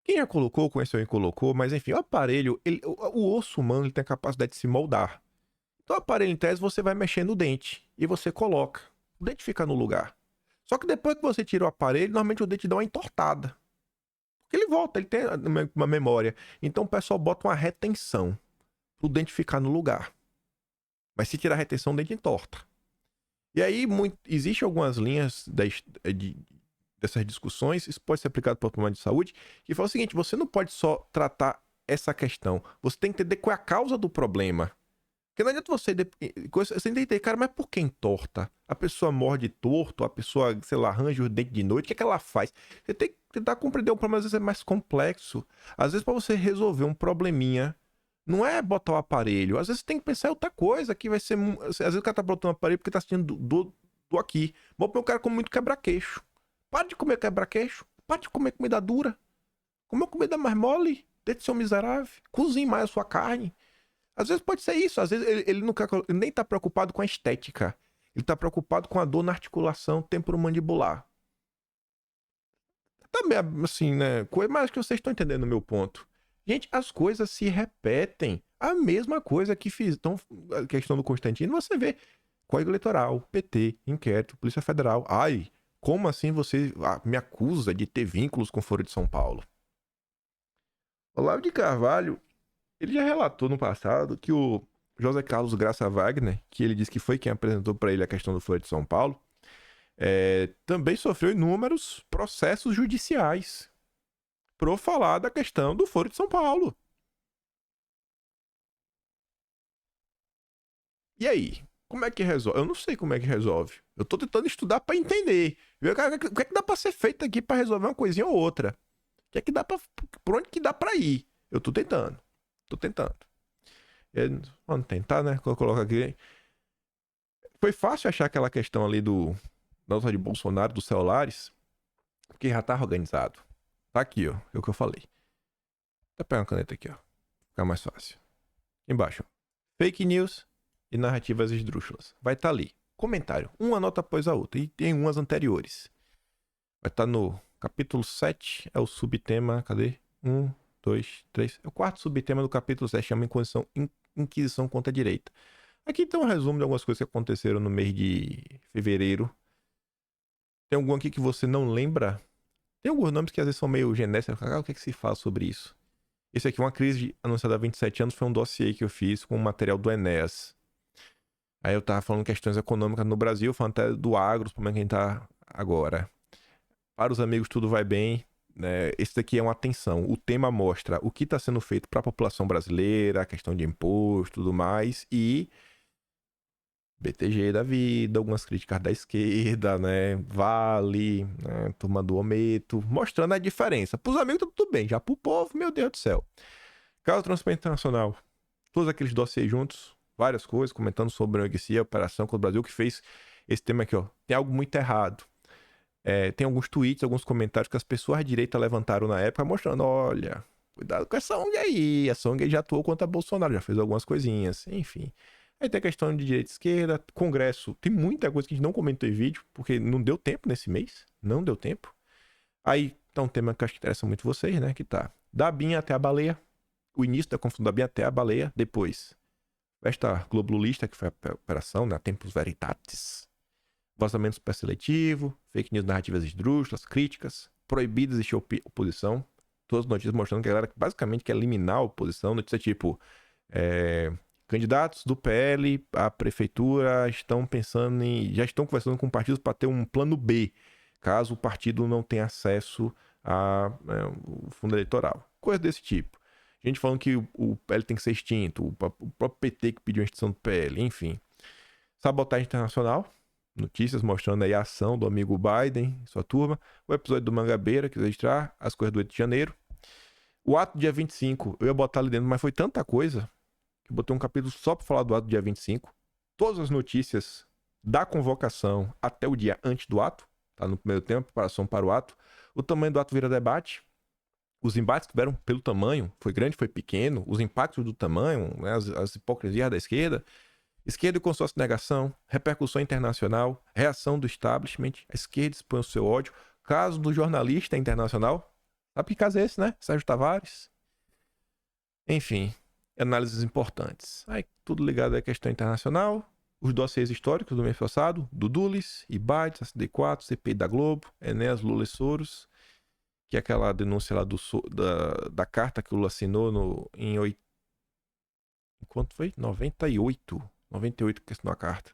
Quem já colocou, conheceu quem colocou, mas enfim, o aparelho, o osso humano ele tem a capacidade de se moldar. Então, o aparelho, em tese, você vai mexer no dente e você coloca. O dente fica no lugar. Só que depois que você tira o aparelho, normalmente o dente dá uma entortada. Porque ele volta, ele tem uma memória. Então, o pessoal bota uma retenção. o dente ficar no lugar. Mas se tirar a retenção, o dente entorta. E aí, existe algumas linhas dessas discussões, isso pode ser aplicado para o problema de saúde, que fala o seguinte: você não pode só tratar essa questão, você tem que entender qual é a causa do problema. Porque não adianta você tem que entender, cara, mas por que entorta? A pessoa morde torto, a pessoa, sei lá, arranja o dente de noite, o que é que ela faz? Você tem que tentar compreender um problema, às vezes é mais complexo. Às vezes, para você resolver um probleminha, não é botar o aparelho. Às vezes, você tem que pensar em outra coisa, que vai ser... Às vezes, o cara tá botando o aparelho porque tá sentindo dor aqui. Bom, o cara come muito quebra-queixo. Para de comer quebra-queixo. Para de comer comida dura. Come uma comida mais mole. Deixa de ser um miserável. Cozinhe mais a sua carne. Às vezes pode ser isso. Às vezes ele nem tá preocupado com a estética. Ele tá preocupado com a dor na articulação temporomandibular. Também, assim, né? Mas acho que vocês estão entendendo o meu ponto. Gente, as coisas se repetem. A mesma coisa que fiz. Então, a questão do Constantino, você vê Código Eleitoral, PT, inquérito, Polícia Federal. Ai, como assim você me acusa de ter vínculos com o Foro de São Paulo? Olavo de Carvalho, ele já relatou no passado que o José Carlos Graça Wagner, que ele disse que foi quem apresentou para ele a questão do Foro de São Paulo, também sofreu inúmeros processos judiciais por falar da questão do Foro de São Paulo. E aí? Como é que resolve? Eu não sei como é que resolve. Eu tô tentando estudar para entender. Ver o que é que dá para ser feito aqui para resolver uma coisinha ou outra. O que é que dá para... Por onde que dá para ir? Eu tô tentando. Vamos tentar, né? Colocar aqui. Foi fácil achar aquela questão ali da nota de Bolsonaro, dos celulares, porque já tá organizado. Tá aqui, ó. É o que eu falei. Tá pegando a caneta aqui, ó. Fica mais fácil. Embaixo. Fake news e narrativas esdrúxulas. Vai estar ali. Comentário. Uma nota após a outra. E tem umas anteriores. Vai estar no capítulo 7. É o subtema. Cadê? 1, 2, 3. É o quarto subtema do capítulo 7. Chama Inquisição contra a Direita. Aqui tem um resumo de algumas coisas que aconteceram no mês de fevereiro. Tem algum aqui que você não lembra? Tem alguns nomes que às vezes são meio genéricos. O que é que se fala sobre isso? Esse aqui, uma crise anunciada há 27 anos, foi um dossiê que eu fiz com o material do Enéas. Aí eu tava falando questões econômicas no Brasil, falando até do agro, como é que a gente tá agora. Para os amigos, tudo vai bem. Né? Esse daqui é uma atenção. O tema mostra o que está sendo feito para a população brasileira, a questão de imposto e tudo mais, e BTG da vida, algumas críticas da esquerda, né? Vale, né? Turma do Ometo, mostrando a diferença. Para os amigos, tá tudo bem. Já para o povo, meu Deus do céu. Caso Transparência Internacional, todos aqueles dossiês juntos, várias coisas, comentando sobre a ONG, a operação contra o Brasil, que fez esse tema aqui, ó. Tem algo muito errado. Tem alguns tweets, alguns comentários que as pessoas à direita levantaram na época, mostrando, olha, cuidado com essa ONG aí. Essa ONG já atuou contra Bolsonaro, já fez algumas coisinhas, enfim. Aí tem a questão de direita e esquerda, Congresso. Tem muita coisa que a gente não comentou em vídeo, porque não deu tempo nesse mês. Não deu tempo. Aí tá um tema que eu acho que interessa muito vocês, né? Que tá da Binha até a baleia. O início da confusão da Binha até a baleia. Depois, esta Globo Lulista, que foi a operação, né? Tempus Veritatis. Vazamento super seletivo. Fake news, narrativas esdrúxulas, críticas. Proibido existir oposição. Todas as notícias mostrando que a galera basicamente quer eliminar a oposição. Notícia tipo... candidatos do PL à prefeitura estão pensando já estão conversando com partidos para ter um plano B, caso o partido não tenha acesso ao fundo eleitoral. Coisa desse tipo. Gente falando que o PL tem que ser extinto, o próprio PT que pediu a extinção do PL, enfim. Sabotagem internacional, notícias mostrando aí a ação do amigo Biden e sua turma. O episódio do Mangabeira, que registrar, as coisas do 8 de janeiro. O ato do dia 25, eu ia botar ali dentro, mas foi tanta coisa. Eu botei um capítulo só para falar do ato do dia 25. Todas as notícias da convocação até o dia antes do ato. Tá no primeiro tempo, preparação para o ato. O tamanho do ato vira debate. Os embates tiveram pelo tamanho. Foi grande, foi pequeno. Os impactos do tamanho, né, as hipocrisias da esquerda. Esquerda e consórcio de negação. Repercussão internacional. Reação do establishment. A esquerda expõe o seu ódio. Caso do jornalista internacional. Sabe que caso é esse, né? Sérgio Tavares. Enfim... análises importantes. Aí, tudo ligado à questão internacional, os dossiês históricos do mês passado, Dudulis, Ibaites, SD4, CPI da Globo, Enéas, Lula e Soros, que é aquela denúncia lá da carta que o Lula assinou em quanto foi? 98. 98 que assinou a carta.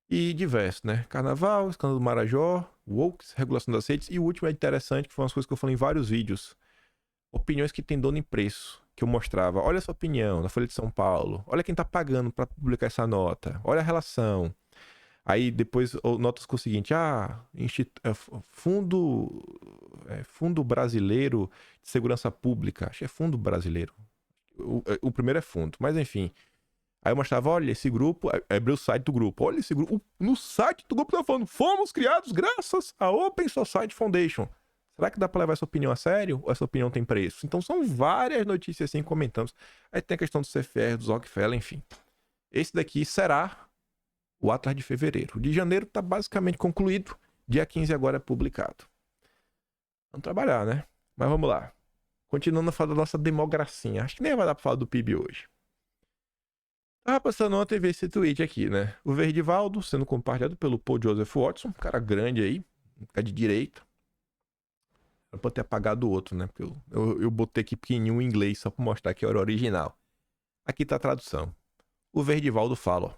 E diversos, né? Carnaval, escândalo do Marajó, Wokes, regulação das redes. E o último é interessante, que foi umas coisas que eu falei em vários vídeos. Opiniões que tem dono em preço. Que eu mostrava. Olha essa opinião na Folha de São Paulo. Olha quem tá pagando para publicar essa nota. Olha a relação. Aí depois notas com o seguinte. Fundo Brasileiro de Segurança Pública. Acho que é Fundo Brasileiro. O primeiro é fundo. Mas enfim. Aí eu mostrava, olha, esse grupo, abri o site do grupo, olha esse grupo, no site do grupo tá falando, fomos criados graças à Open Society Foundation. Será que dá pra levar essa opinião a sério? Ou essa opinião tem preço? Então são várias notícias assim comentando. Aí tem a questão do CFR, do Rockefeller, enfim. Esse daqui será o Atlas de fevereiro. O de janeiro tá basicamente concluído, dia 15 agora é publicado. Vamos trabalhar, né? Mas vamos lá. Continuando a falar da nossa democracia. Acho que nem vai dar pra falar do PIB hoje. Tava passando ontem e vi esse tweet aqui, né? O Verdivaldo sendo compartilhado pelo Paul Joseph Watson, um cara grande aí, um cara de direita. Eu pode ter apagado o outro, né? Porque eu botei aqui pequenininho em inglês só pra mostrar que era o original. Aqui tá a tradução. O Verdivaldo fala, ó,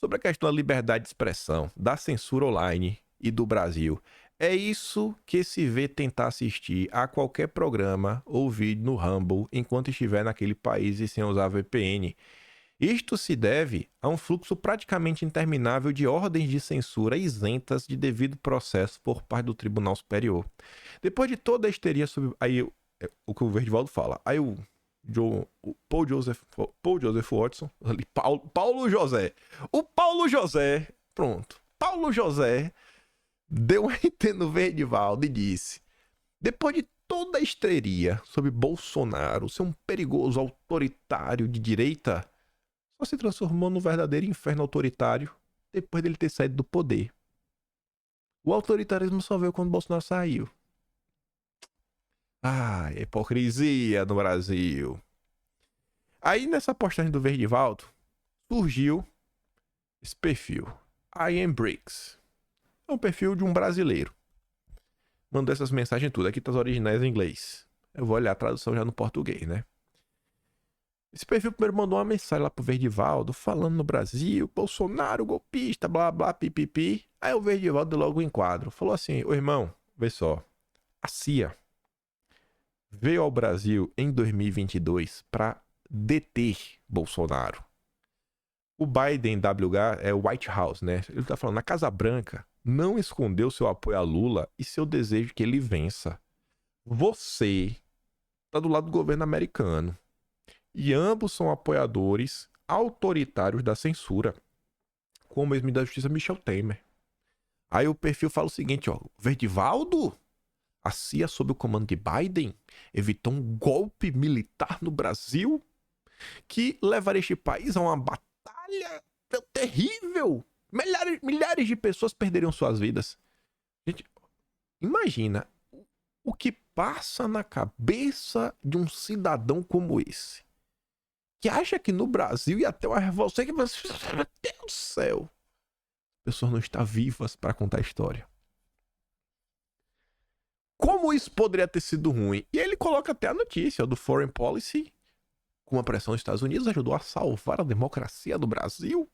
sobre a questão da liberdade de expressão, da censura online e do Brasil. É isso que se vê tentar assistir a qualquer programa ou vídeo no Rumble enquanto estiver naquele país e sem usar VPN. Isto se deve a um fluxo praticamente interminável de ordens de censura isentas de devido processo por parte do Tribunal Superior. Depois de toda a histeria sobre... Aí, o que o Verdivaldo fala. Aí o Paul Joseph Watson, ali, Paulo José. O Paulo José, pronto. Paulo José deu um RT no Verdivaldo e disse: depois de toda a histeria sobre Bolsonaro ser um perigoso autoritário de direita, só se transformou no verdadeiro inferno autoritário depois dele ter saído do poder. O autoritarismo só veio quando Bolsonaro saiu. Ah, hipocrisia no Brasil. Aí nessa postagem do Verdivaldo surgiu esse perfil. I am Briggs. É um perfil de um brasileiro. Mandou essas mensagens tudo. Aqui tá as originais em inglês. Eu vou olhar a tradução já no português, né? Esse perfil primeiro mandou uma mensagem lá pro Verdivaldo, falando no Brasil, Bolsonaro, golpista, blá blá, pipipi. Aí o Verdivaldo deu logo o enquadro. Falou assim, ô irmão, vê só. A CIA veio ao Brasil em 2022 para deter Bolsonaro. O Biden, WH, é o White House, né? Ele tá falando, na Casa Branca, não escondeu seu apoio a Lula e seu desejo que ele vença. Você tá do lado do governo americano. E ambos são apoiadores autoritários da censura, como o ex-ministro da Justiça Michel Temer. Aí o perfil fala o seguinte, ó, Verdivaldo, a CIA sob o comando de Biden evitou um golpe militar no Brasil que levaria este país a uma batalha terrível. Milhares de pessoas perderiam suas vidas. Gente, imagina o que passa na cabeça de um cidadão como esse, que acha que no Brasil ia ter uma revolução que você... Meu Deus do céu. As pessoas não estão vivas para contar a história. Como isso poderia ter sido ruim? E ele coloca até a notícia do Foreign Policy, com a pressão dos Estados Unidos, ajudou a salvar a democracia do Brasil.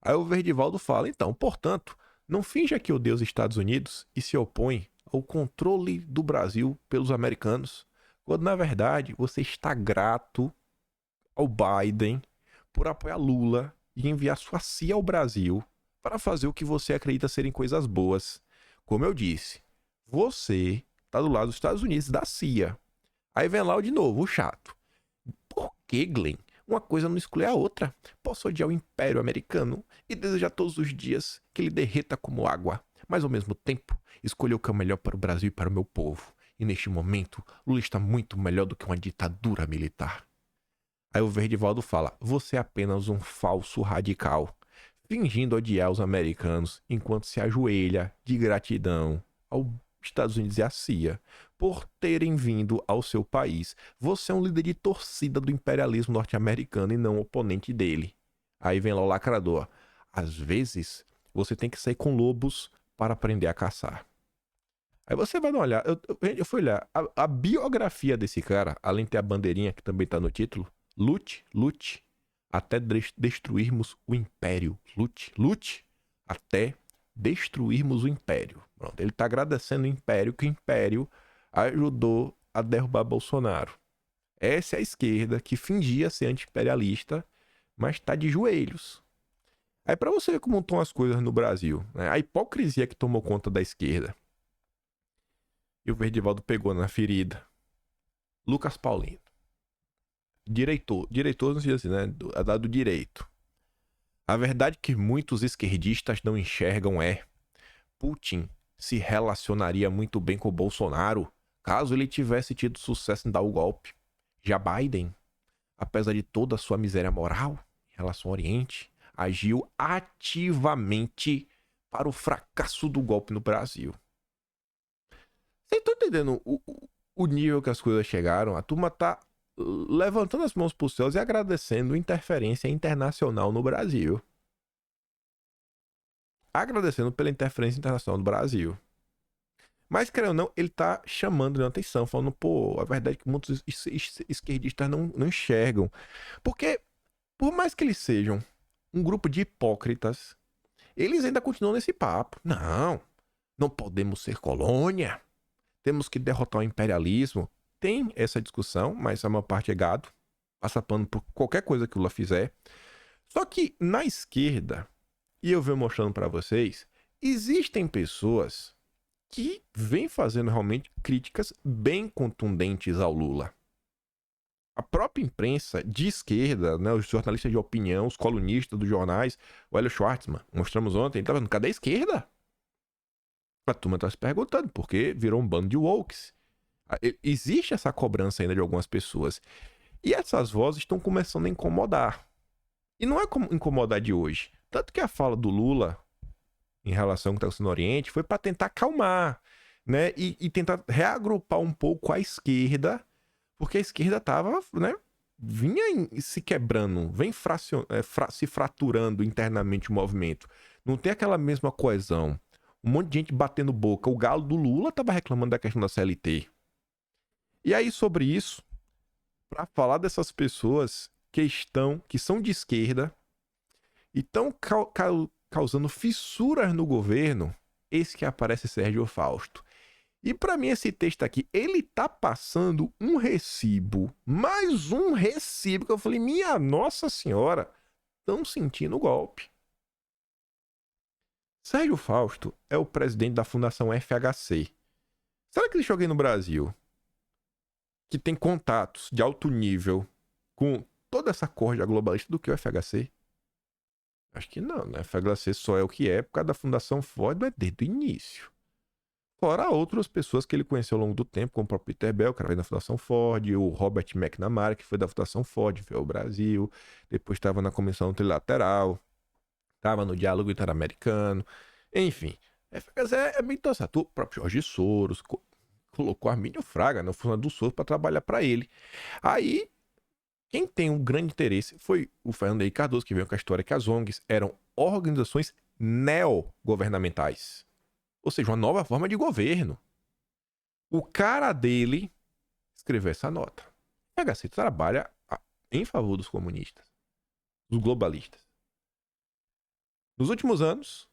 Aí o Verdivaldo fala, então, portanto, não finja que odeia os Estados Unidos e se opõe ao controle do Brasil pelos americanos, quando na verdade você está grato ao Biden por apoiar Lula e enviar sua CIA ao Brasil para fazer o que você acredita serem coisas boas. Como eu disse, você tá do lado dos Estados Unidos, da CIA. Aí vem lá de novo, o chato. Por que, Glenn? Uma coisa não exclui a outra. Posso odiar o Império Americano e desejar todos os dias que ele derreta como água, mas ao mesmo tempo escolher o que é o melhor para o Brasil e para o meu povo. E neste momento, Lula está muito melhor do que uma ditadura militar. Aí o Verdivaldo fala, você é apenas um falso radical, fingindo odiar os americanos enquanto se ajoelha de gratidão aos Estados Unidos e à CIA por terem vindo ao seu país. Você é um líder de torcida do imperialismo norte-americano e não oponente dele. Aí vem lá o lacrador. Às vezes, você tem que sair com lobos para aprender a caçar. Aí você vai dar uma olhada. Eu fui olhar. A biografia desse cara, além de ter a bandeirinha que também tá no título, Lute, lute, até destruirmos o império. Lute, lute, até destruirmos o império. Pronto, ele tá agradecendo o império, que o império ajudou a derrubar Bolsonaro. Essa é a esquerda que fingia ser anti-imperialista, mas tá de joelhos. Aí pra você ver como estão as coisas no Brasil, né? A hipocrisia que tomou conta da esquerda. E o Verdivaldo pegou na ferida. Lucas Paulino. Direitor não sei assim, né? Do direito. A verdade que muitos esquerdistas não enxergam é: Putin se relacionaria muito bem com o Bolsonaro caso ele tivesse tido sucesso em dar o golpe. Já Biden, apesar de toda a sua miséria moral em relação ao Oriente, agiu ativamente para o fracasso do golpe no Brasil. Vocês estão entendendo o nível que as coisas chegaram? A turma tá levantando as mãos para os céus e agradecendo interferência internacional no Brasil. Agradecendo pela interferência internacional no Brasil. Mas, querendo ou não, ele tá chamando a atenção, falando, pô, a verdade é que muitos esquerdistas não enxergam. Porque, por mais que eles sejam um grupo de hipócritas, eles ainda continuam nesse papo. Não podemos ser colônia. Temos que derrotar o imperialismo. Tem essa discussão, mas a maior parte é gado. Passa pano por qualquer coisa que o Lula fizer. Só que na esquerda, e eu venho mostrando para vocês, existem pessoas que vêm fazendo realmente críticas bem contundentes ao Lula. A própria imprensa de esquerda, né, os jornalistas de opinião, os colunistas dos jornais, o Hélio Schwartzman, mostramos ontem, ele tá falando, cadê a esquerda? A turma tá se perguntando, porque virou um bando de wokes. Existe essa cobrança ainda de algumas pessoas. E essas vozes estão começando a incomodar. E não é como incomodar de hoje. Tanto que a fala do Lula em relação ao que está acontecendo no Oriente foi para tentar acalmar, né? E tentar reagrupar um pouco a esquerda, porque a esquerda tava, né? Vinha se quebrando, vem se fraturando internamente o movimento. Não tem aquela mesma coesão. Um monte de gente batendo boca. O galo do Lula tava reclamando da questão da CLT. E aí, sobre isso, para falar dessas pessoas que são de esquerda e estão causando fissuras no governo, esse que aparece Sérgio Fausto. E para mim esse texto aqui, ele tá passando um recibo, mais um recibo, que eu falei, minha Nossa Senhora, estão sentindo o golpe. Sérgio Fausto é o presidente da Fundação FHC. Será que existe alguém no Brasil que tem contatos de alto nível com toda essa corda globalista do que o FHC? Acho que não, né? O FHC só é o que é por causa da Fundação Ford, mas desde o início. Fora outras pessoas que ele conheceu ao longo do tempo, como o próprio Peter Bell, que era da Fundação Ford, o Robert McNamara, que foi da Fundação Ford, veio ao Brasil, depois estava na Comissão Trilateral, estava no Diálogo Interamericano, enfim. FHC é bem dançado. O próprio Jorge Soros colocou Armínio Fraga na função do Soros para trabalhar para ele. Aí, quem tem um grande interesse foi o Fernando Henrique Cardoso, que veio com a história que as ONGs eram organizações neogovernamentais. Ou seja, uma nova forma de governo. O cara dele escreveu essa nota. O FHC trabalha em favor dos comunistas, dos globalistas. Nos últimos anos,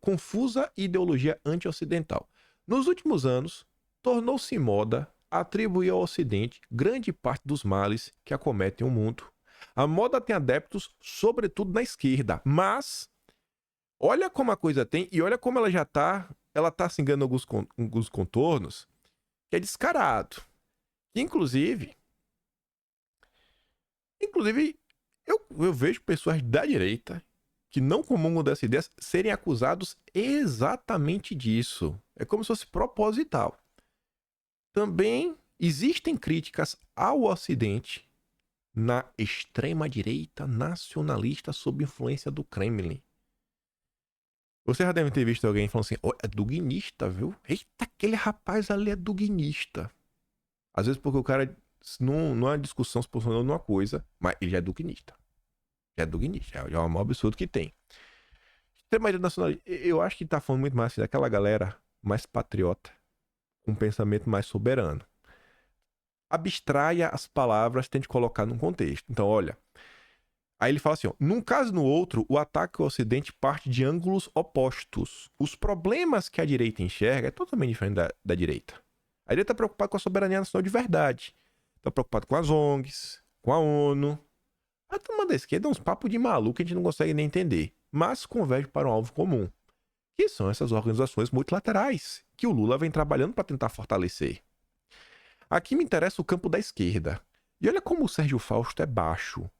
confusa ideologia anti-ocidental. Nos últimos anos, tornou-se moda atribuir ao Ocidente grande parte dos males que acometem o mundo. A moda tem adeptos, sobretudo na esquerda, mas olha como a coisa tem e olha como ela tá se enganando alguns contornos, que é descarado. Inclusive eu vejo pessoas da direita que não comungam dessa ideia serem acusados exatamente disso. É como se fosse proposital. Também existem críticas ao Ocidente na extrema-direita nacionalista sob influência do Kremlin. Você já deve ter visto alguém falando assim, é duguinista, viu? Eita, aquele rapaz ali é duguinista. Às vezes porque o cara, numa discussão, se posicionou numa coisa, mas ele já é duguinista. Já é duguinista, já é o maior absurdo que tem. Extrema-direita nacionalista, eu acho que tá falando muito mais assim, daquela galera mais patriota, com um pensamento mais soberano. Abstraia as palavras, tente colocar num contexto. Então, olha. Aí ele fala assim, ó, num caso e no outro, o ataque ao Ocidente parte de ângulos opostos. Os problemas que a direita enxerga é totalmente diferente da direita. A direita está preocupada com a soberania nacional de verdade. Está preocupada com as ONGs, com a ONU. A turma da esquerda é uns papos de maluco que a gente não consegue nem entender. Mas converge para um alvo comum, que são essas organizações multilaterais, que o Lula vem trabalhando para tentar fortalecer. Aqui me interessa o campo da esquerda. E olha como o Sérgio Fausto é baixo.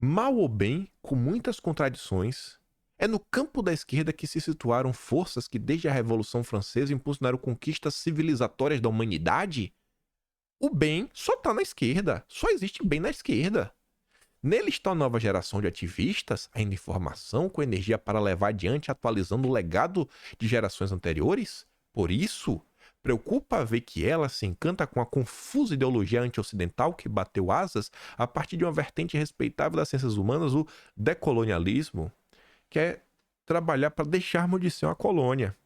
Mal ou bem, com muitas contradições, é no campo da esquerda que se situaram forças que desde a Revolução Francesa impulsionaram conquistas civilizatórias da humanidade? O bem só está na esquerda, só existe bem na esquerda. Nele está a nova geração de ativistas, ainda em formação, com energia para levar adiante, atualizando o legado de gerações anteriores? Por isso, preocupa ver que ela se encanta com a confusa ideologia anti-ocidental que bateu asas a partir de uma vertente respeitável das ciências humanas, o decolonialismo, que é trabalhar para deixarmos de ser uma colônia.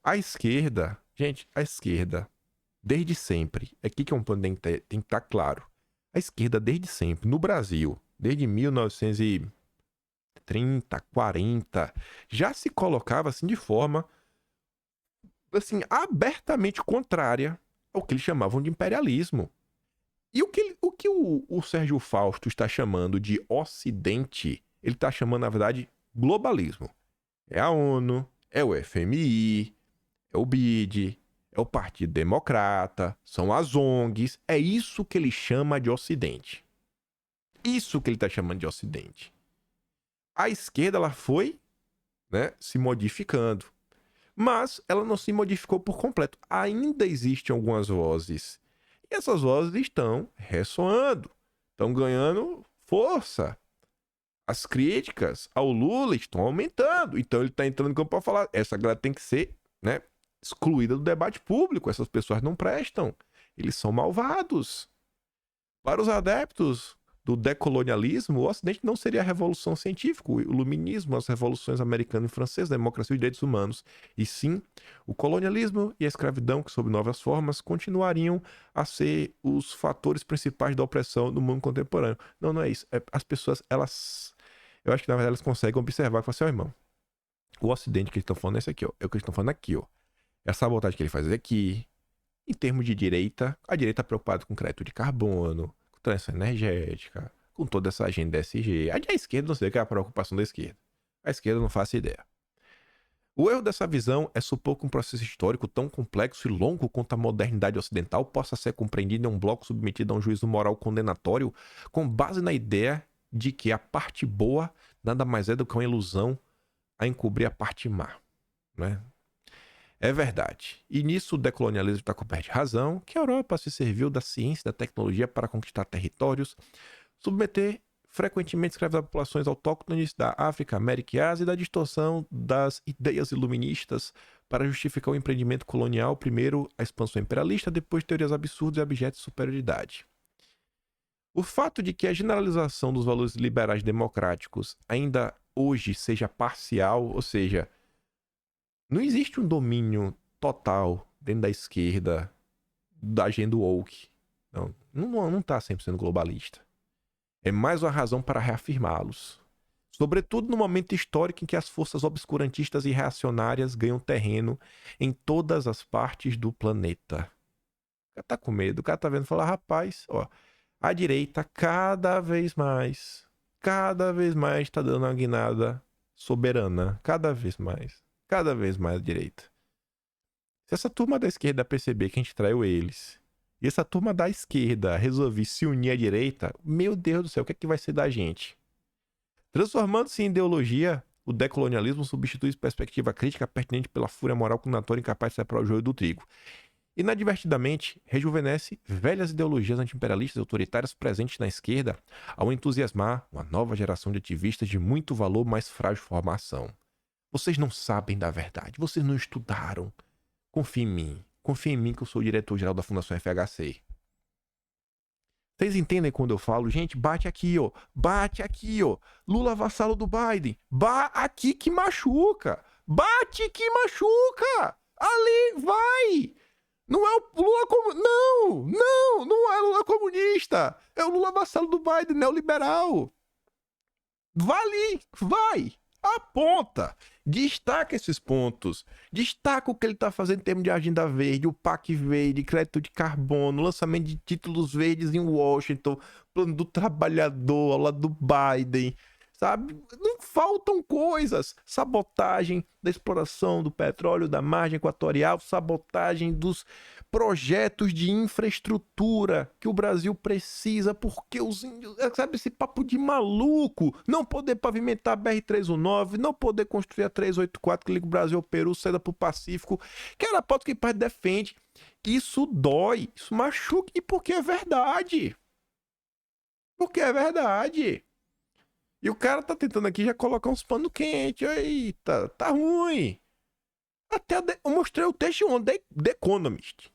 A esquerda, gente, a esquerda, desde sempre, aqui que é um ponto que tem que estar claro, a esquerda desde sempre, no Brasil, desde 1930, 40, já se colocava assim de forma assim, abertamente contrária ao que eles chamavam de imperialismo. E o que o Sérgio Fausto está chamando de Ocidente, ele está chamando, na verdade, globalismo. É a ONU, é o FMI, é o BID, é o Partido Democrata, são as ONGs, é isso que ele chama de Ocidente. Isso que ele está chamando de Ocidente. A esquerda, ela foi, né, se modificando. Mas ela não se modificou por completo. Ainda existem algumas vozes. E essas vozes estão ressoando, estão ganhando força. As críticas ao Lula estão aumentando. Então ele está entrando no campo para falar, essa galera tem que ser, né, excluída do debate público. Essas pessoas não prestam. Eles são malvados. Para os adeptos do decolonialismo, o Ocidente não seria a revolução científica, o iluminismo, as revoluções americana e francesa, a democracia e os direitos humanos, e sim o colonialismo e a escravidão, que sob novas formas continuariam a ser os fatores principais da opressão no mundo contemporâneo. Não é isso. As pessoas, elas, eu acho que na verdade elas conseguem observar e falar assim, ó, irmão, o Ocidente que eles estão falando é esse aqui, ó, é o que eles estão falando aqui, ó. Essa sabotagem que ele faz aqui. Em termos de direita, a direita está preocupada com crédito de carbono, transição energética, com toda essa agenda ESG. A esquerda não sei o que é a preocupação da esquerda. A esquerda não faz ideia. O erro dessa visão é supor que um processo histórico tão complexo e longo quanto a modernidade ocidental possa ser compreendido em um bloco submetido a um juízo moral condenatório com base na ideia de que a parte boa nada mais é do que uma ilusão a encobrir a parte má, né? É verdade. E nisso o decolonialismo está coberto de razão, que a Europa se serviu da ciência e da tecnologia para conquistar territórios, submeter frequentemente escravizar populações autóctones da África, América e Ásia e da distorção das ideias iluministas para justificar o empreendimento colonial, primeiro a expansão imperialista, depois teorias absurdas e objetos de superioridade. O fato de que a generalização dos valores liberais democráticos ainda hoje seja parcial, ou seja, não existe um domínio total dentro da esquerda da agenda woke. Não está sempre sendo globalista. É mais uma razão para reafirmá-los. Sobretudo no momento histórico em que as forças obscurantistas e reacionárias ganham terreno em todas as partes do planeta. O cara tá com medo, o cara tá vendo e fala, rapaz, ó, a direita cada vez mais tá dando uma guinada soberana. Cada vez mais à direita. Se essa turma da esquerda perceber que a gente traiu eles, e essa turma da esquerda resolver se unir à direita, meu Deus do céu, o que é que vai ser da gente? Transformando-se em ideologia, o decolonialismo substitui perspectiva crítica pertinente pela fúria moral condenatória incapaz de separar o joio do trigo. Inadvertidamente, rejuvenesce velhas ideologias anti-imperialistas e autoritárias presentes na esquerda ao entusiasmar uma nova geração de ativistas de muito valor, mais frágil formação. Vocês não sabem da verdade, vocês não estudaram. Confie em mim que eu sou o diretor-geral da Fundação FHC. Vocês entendem quando eu falo, gente, bate aqui, ó. Lula vassalo do Biden. Aqui que machuca. Bate que machuca. Ali, vai. Não é o Lula comunista. Não é Lula comunista. É o Lula vassalo do Biden, neoliberal. Vai ali, vai. Aponta. Destaca esses pontos. Destaca o que ele está fazendo em termos de agenda verde, o PAC verde, crédito de carbono, lançamento de títulos verdes em Washington, plano do trabalhador ao lado do Biden. Sabe? Não faltam coisas. Sabotagem da exploração do petróleo da margem equatorial, sabotagem dos projetos de infraestrutura que o Brasil precisa, porque os índios, sabe, esse papo de maluco, não poder pavimentar a BR-319, não poder construir a 384 que liga o Brasil ao Peru, saída pro Pacífico, que era a pauta que o pai defende. Isso dói, isso machuca, e porque é verdade. Porque é verdade. E o cara tá tentando aqui já colocar uns panos quentes. Eita, tá ruim. Até eu mostrei o texto ontem, The Economist.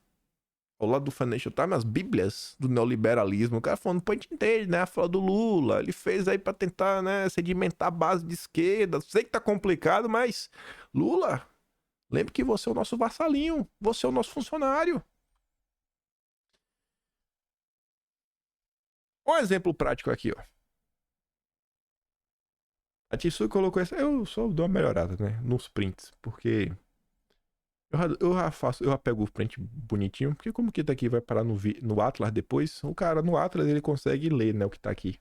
Ao lado do Financial Times, as bíblias do neoliberalismo. O cara falando, pô, a gente entende, né? A fala do Lula. Ele fez aí pra tentar, né, sedimentar a base de esquerda. Sei que tá complicado, mas... Lula, lembre que você é o nosso vassalinho. Você é o nosso funcionário. Um exemplo prático aqui, ó. A Tsui colocou essa. Eu só dou uma melhorada, né? Nos prints. Porque. Eu já pego o print bonitinho. Porque como que tá aqui vai parar no Atlas depois? O cara no Atlas ele consegue ler, né? O que tá aqui.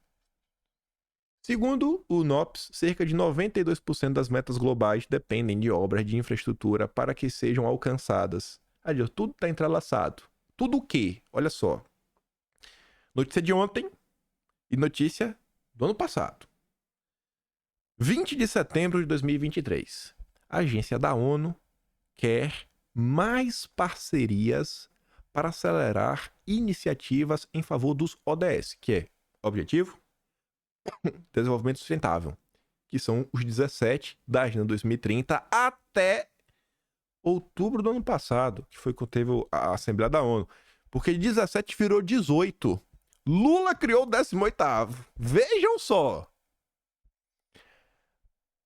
Segundo o NOPS, cerca de 92% das metas globais dependem de obras de infraestrutura para que sejam alcançadas. Aí, tudo tá entrelaçado. Tudo o quê? Olha só. Notícia de ontem e notícia do ano passado. 20 de setembro de 2023. A agência da ONU quer mais parcerias para acelerar iniciativas em favor dos ODS, que é Objetivo Desenvolvimento Sustentável, que são os 17 da Agenda 2030 até outubro do ano passado, que foi quando teve a Assembleia da ONU. Porque 17 virou 18. Lula criou o 18º. Vejam só.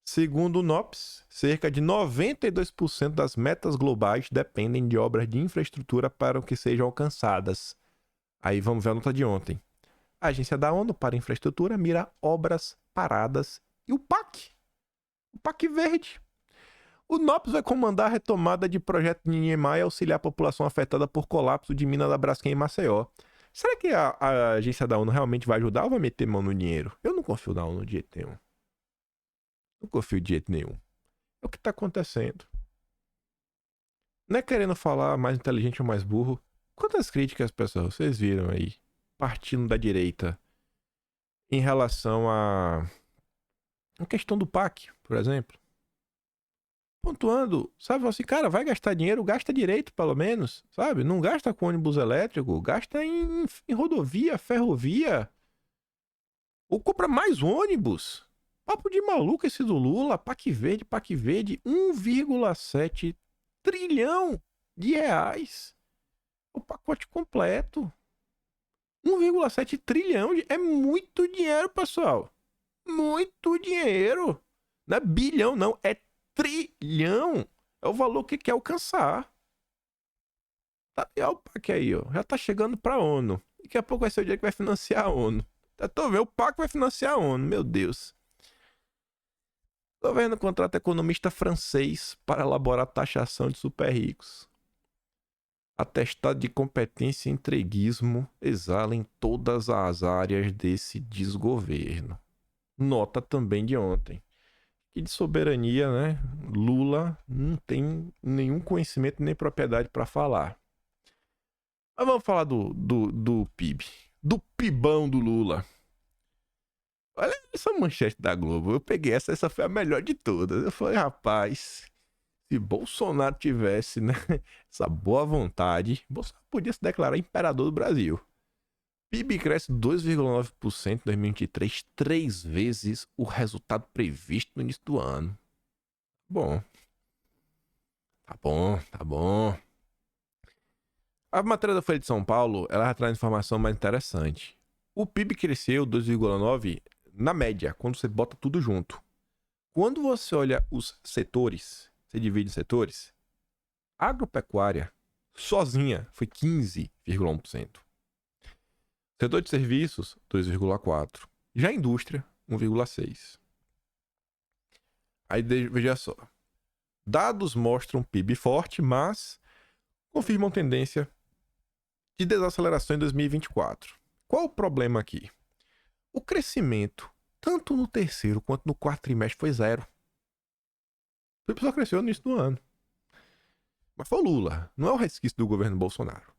Segundo o NOPS, cerca de 92% das metas globais dependem de obras de infraestrutura para que sejam alcançadas. Aí vamos ver a nota de ontem. A Agência da ONU para Infraestrutura mira obras paradas e o PAC verde. O NOPS vai comandar a retomada de projeto de Niemeyer e auxiliar a população afetada por colapso de mina da Braskem em Maceió. Será que a Agência da ONU realmente vai ajudar ou vai meter mão no dinheiro? Eu não confio na ONU de jeito nenhum. Não confio de jeito nenhum. É o que tá acontecendo. Não é querendo falar mais inteligente ou mais burro. Quantas críticas, pessoal, vocês viram aí, partindo da direita, em relação à questão do PAC, por exemplo? Pontuando, sabe, assim, cara, vai gastar dinheiro, gasta direito, pelo menos, sabe? Não gasta com ônibus elétrico, gasta em rodovia, ferrovia. Ou compra mais ônibus. Papo de maluco esse do Lula, PAC verde, 1,7 trilhão de reais. O pacote completo. 1,7 trilhão é muito dinheiro, pessoal. Muito dinheiro. Não é bilhão, não. É trilhão. É o valor que quer alcançar. Tá, e olha o PAC aí, ó. Já tá chegando pra ONU. Daqui a pouco vai ser o dia que vai financiar a ONU. Eu tô vendo, o PAC vai financiar a ONU, meu Deus. O governo contrata economista francês para elaborar taxação de super ricos. Atestado de competência e entreguismo exala em todas as áreas desse desgoverno. Nota também de ontem. E de soberania, né? Lula não tem nenhum conhecimento nem propriedade para falar. Mas vamos falar do PIB. Do PIBão do Lula. Olha essa manchete da Globo. Eu peguei essa foi a melhor de todas. Eu falei, rapaz, se Bolsonaro tivesse, né, essa boa vontade, Bolsonaro podia se declarar imperador do Brasil. PIB cresce 2,9% em 2023, 3 vezes o resultado previsto no início do ano. Bom. Tá bom. A matéria da Folha de São Paulo, ela traz informação mais interessante. O PIB cresceu 2,9% na média, quando você bota tudo junto. Quando você olha os setores, você divide em setores, agropecuária sozinha foi 15,1%. Setor de serviços, 2,4%. Já a indústria, 1,6%. Aí veja só. Dados mostram PIB forte, mas confirmam tendência de desaceleração em 2024. Qual o problema aqui? O crescimento, tanto no terceiro quanto no quarto trimestre, foi zero. O PIB só cresceu no início do ano. Mas foi o Lula, não é o resquício do governo Bolsonaro.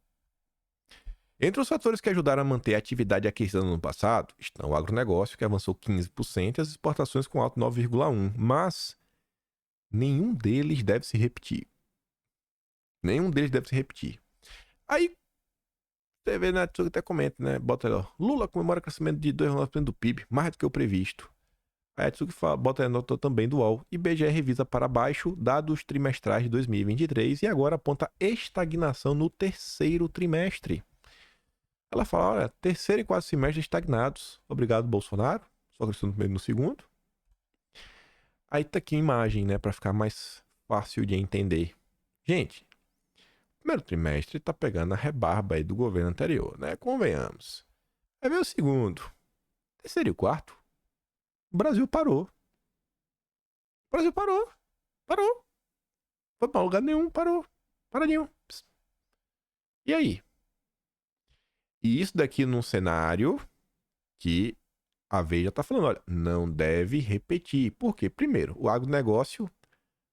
Entre os fatores que ajudaram a manter a atividade aquecida no ano passado estão o agronegócio, que avançou 15%, e as exportações com alto 9,1%. Mas nenhum deles deve se repetir. Aí, você vê, né, tu até comenta, né, bota ali, ó, Lula comemora crescimento de 2,9% do PIB, mais do que o previsto. A Etsuki bota a nota também do UOL. IBGE revisa para baixo dados trimestrais de 2023 e agora aponta estagnação no terceiro trimestre. Ela fala, olha, terceiro e quarto semestre estagnados. Obrigado, Bolsonaro. Só cresceu no primeiro e no segundo. Aí tá aqui a imagem, né, para ficar mais fácil de entender. Gente, primeiro trimestre tá pegando a rebarba aí do governo anterior, né? Convenhamos. Aí vem o segundo. Terceiro e quarto. O Brasil parou. Parou. Foi pra lugar nenhum, parou. Paradinho. E aí? E isso daqui num cenário que a Veja tá falando, olha, não deve repetir. Por quê? Primeiro, o agronegócio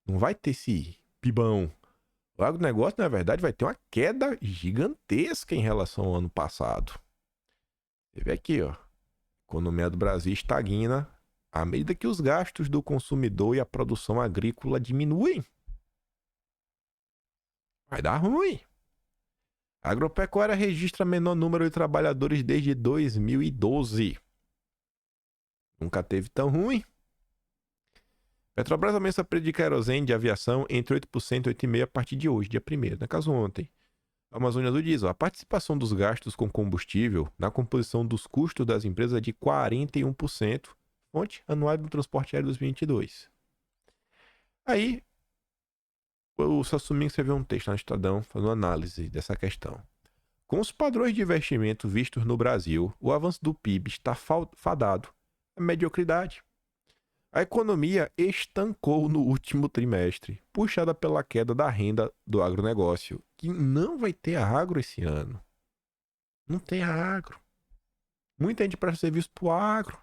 não vai ter esse pibão. O agronegócio, na verdade, vai ter uma queda gigantesca em relação ao ano passado. Você vê aqui, ó. A economia do Brasil estagna à medida que os gastos do consumidor e a produção agrícola diminuem. Vai dar ruim. A agropecuária registra menor número de trabalhadores desde 2012. Nunca teve tão ruim. Petrobras aumenta preço de querosene de aviação entre 8% e 8,5% a partir de hoje, dia 1º, no caso ontem. A Amazônia do Diesel. A participação dos gastos com combustível na composição dos custos das empresas é de 41%. Fonte anual do transporte aéreo 2022. Aí, o Sassumi escreveu um texto no Estadão fazendo análise dessa questão. Com os padrões de investimento vistos no Brasil, o avanço do PIB está fadado à mediocridade. A economia estancou no último trimestre, puxada pela queda da renda do agronegócio, que não vai ter agro esse ano. Não tem agro. Muita gente presta serviço para o agro.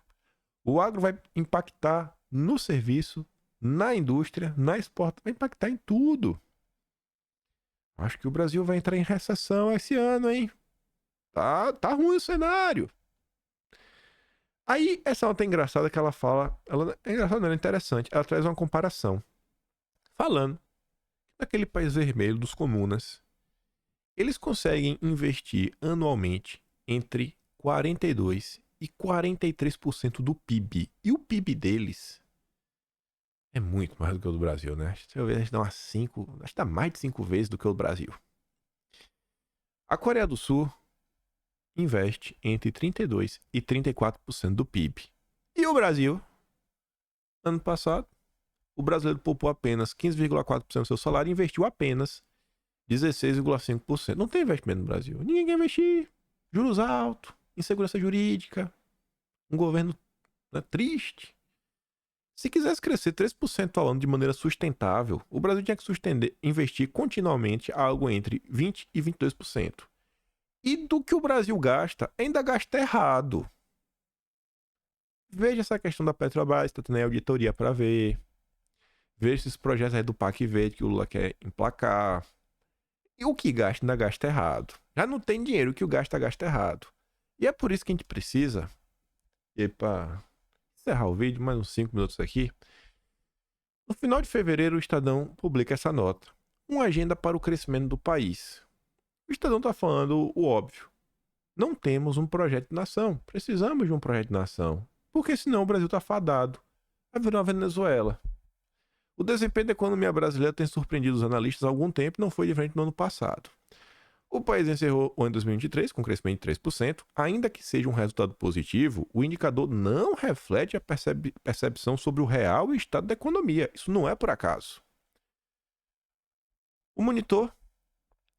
O agro vai impactar no serviço, na indústria, na exportação, vai impactar em tudo. Acho que o Brasil vai entrar em recessão esse ano, hein? Tá ruim o cenário. Aí, essa nota é engraçada que ela fala... Ela é engraçada, não, ela é interessante. Ela traz uma comparação. Falando que naquele país vermelho dos comunas, eles conseguem investir anualmente entre 42% e 43% do PIB. E o PIB deles é muito mais do que o do Brasil, né? Deixa eu ver, acho que dá mais de 5 vezes do que o do Brasil. A Coreia do Sul investe entre 32% e 34% do PIB. E o Brasil? Ano passado, o brasileiro poupou apenas 15,4% do seu salário e investiu apenas 16,5%. Não tem investimento no Brasil. Ninguém quer investir. Juros altos, insegurança jurídica, um governo, né, triste. Se quisesse crescer 3% ao ano de maneira sustentável, o Brasil tinha que investir continuamente algo entre 20% e 22%. E do que o Brasil gasta, ainda gasta errado. Veja essa questão da Petrobras, está tendo auditoria para ver. Veja esses projetos aí do PAC Verde que o Lula quer emplacar. E o que gasta ainda gasta errado. Já não tem dinheiro, o que o gasta errado. E é por isso que a gente precisa... E para encerrar o vídeo, mais uns 5 minutos aqui. No final de fevereiro, o Estadão publica essa nota. Uma agenda para o crescimento do país. O Estadão está falando o óbvio. Não temos um projeto de nação. Precisamos de um projeto de nação. Porque senão o Brasil está fadado a virar uma Venezuela. O desempenho da economia brasileira tem surpreendido os analistas há algum tempo e não foi diferente no ano passado. O país encerrou o ano 2023 com um crescimento de 3%. Ainda que seja um resultado positivo, o indicador não reflete a percepção sobre o real e estado da economia. Isso não é por acaso. O monitor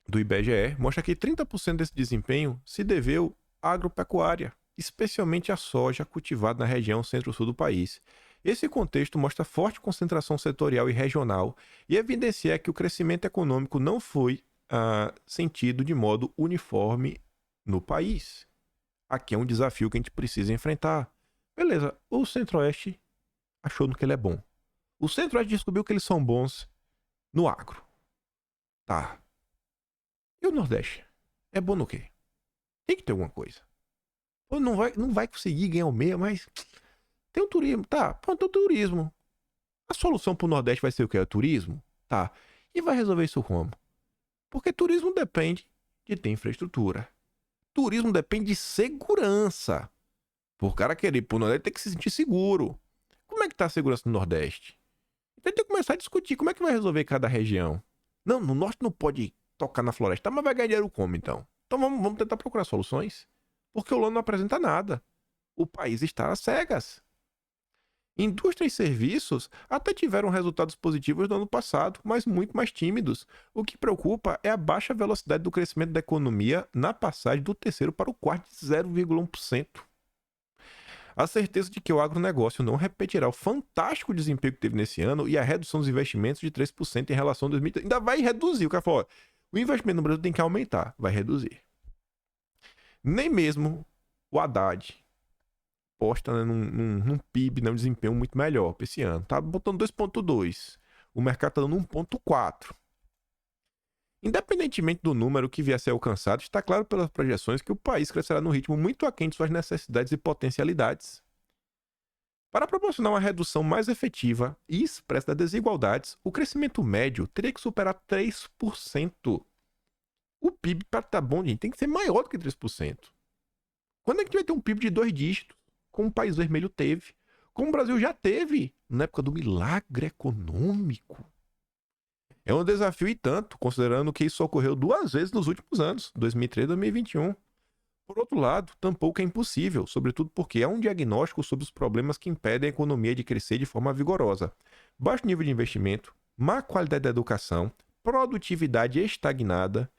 do IBGE mostra que 30% desse desempenho se deveu à agropecuária, especialmente à soja cultivada na região centro-sul do país. Esse contexto mostra forte concentração setorial e regional e evidencia que o crescimento econômico não foi sentido de modo uniforme no país. Aqui é um desafio que a gente precisa enfrentar. Beleza, o Centro-Oeste achou que ele é bom. O Centro-Oeste descobriu que eles são bons no agro. Tá. E o Nordeste? É bom no quê? Tem que ter alguma coisa. Ou não vai conseguir ganhar o meio, mas tem o turismo. Tá, pronto, tem o turismo. A solução pro Nordeste vai ser o quê? O turismo? Tá. E vai resolver isso como? Porque turismo depende de ter infraestrutura. Turismo depende de segurança. Por cara querer ir pro Nordeste, tem que se sentir seguro. Como é que tá a segurança no Nordeste? Então tem que começar a discutir como é que vai resolver cada região. Não, no Norte não pode tocar na floresta, mas vai ganhar dinheiro como então? Então vamos tentar procurar soluções. Porque o LON não apresenta nada. O país está às cegas. Indústria e serviços até tiveram resultados positivos no ano passado, mas muito mais tímidos. O que preocupa é a baixa velocidade do crescimento da economia na passagem do terceiro para o quarto de 0,1%. A certeza de que o agronegócio não repetirá o fantástico desempenho que teve nesse ano e a redução dos investimentos de 3% em relação a 2030. Ainda vai reduzir. O cara falou, o investimento no Brasil tem que aumentar. Vai reduzir. Nem mesmo o Haddad posta, né, num PIB, num desempenho muito melhor para esse ano. Tá botando 2,2. O mercado está dando 1,4. Independentemente do número que vier a ser alcançado, está claro pelas projeções que o país crescerá num ritmo muito aquém de suas necessidades e potencialidades. Para proporcionar uma redução mais efetiva e expressa das desigualdades, o crescimento médio teria que superar 3%. O PIB, para estar bom, gente, tem que ser maior do que 3%. Quando é que a gente vai ter um PIB de 2 dígitos, como o país vermelho teve, como o Brasil já teve na época do milagre econômico? É um desafio e tanto, considerando que isso ocorreu 2 vezes nos últimos anos, 2003 e 2021. Por outro lado, tampouco é impossível, sobretudo porque há um diagnóstico sobre os problemas que impedem a economia de crescer de forma vigorosa. Baixo nível de investimento, má qualidade da educação, produtividade estagnada.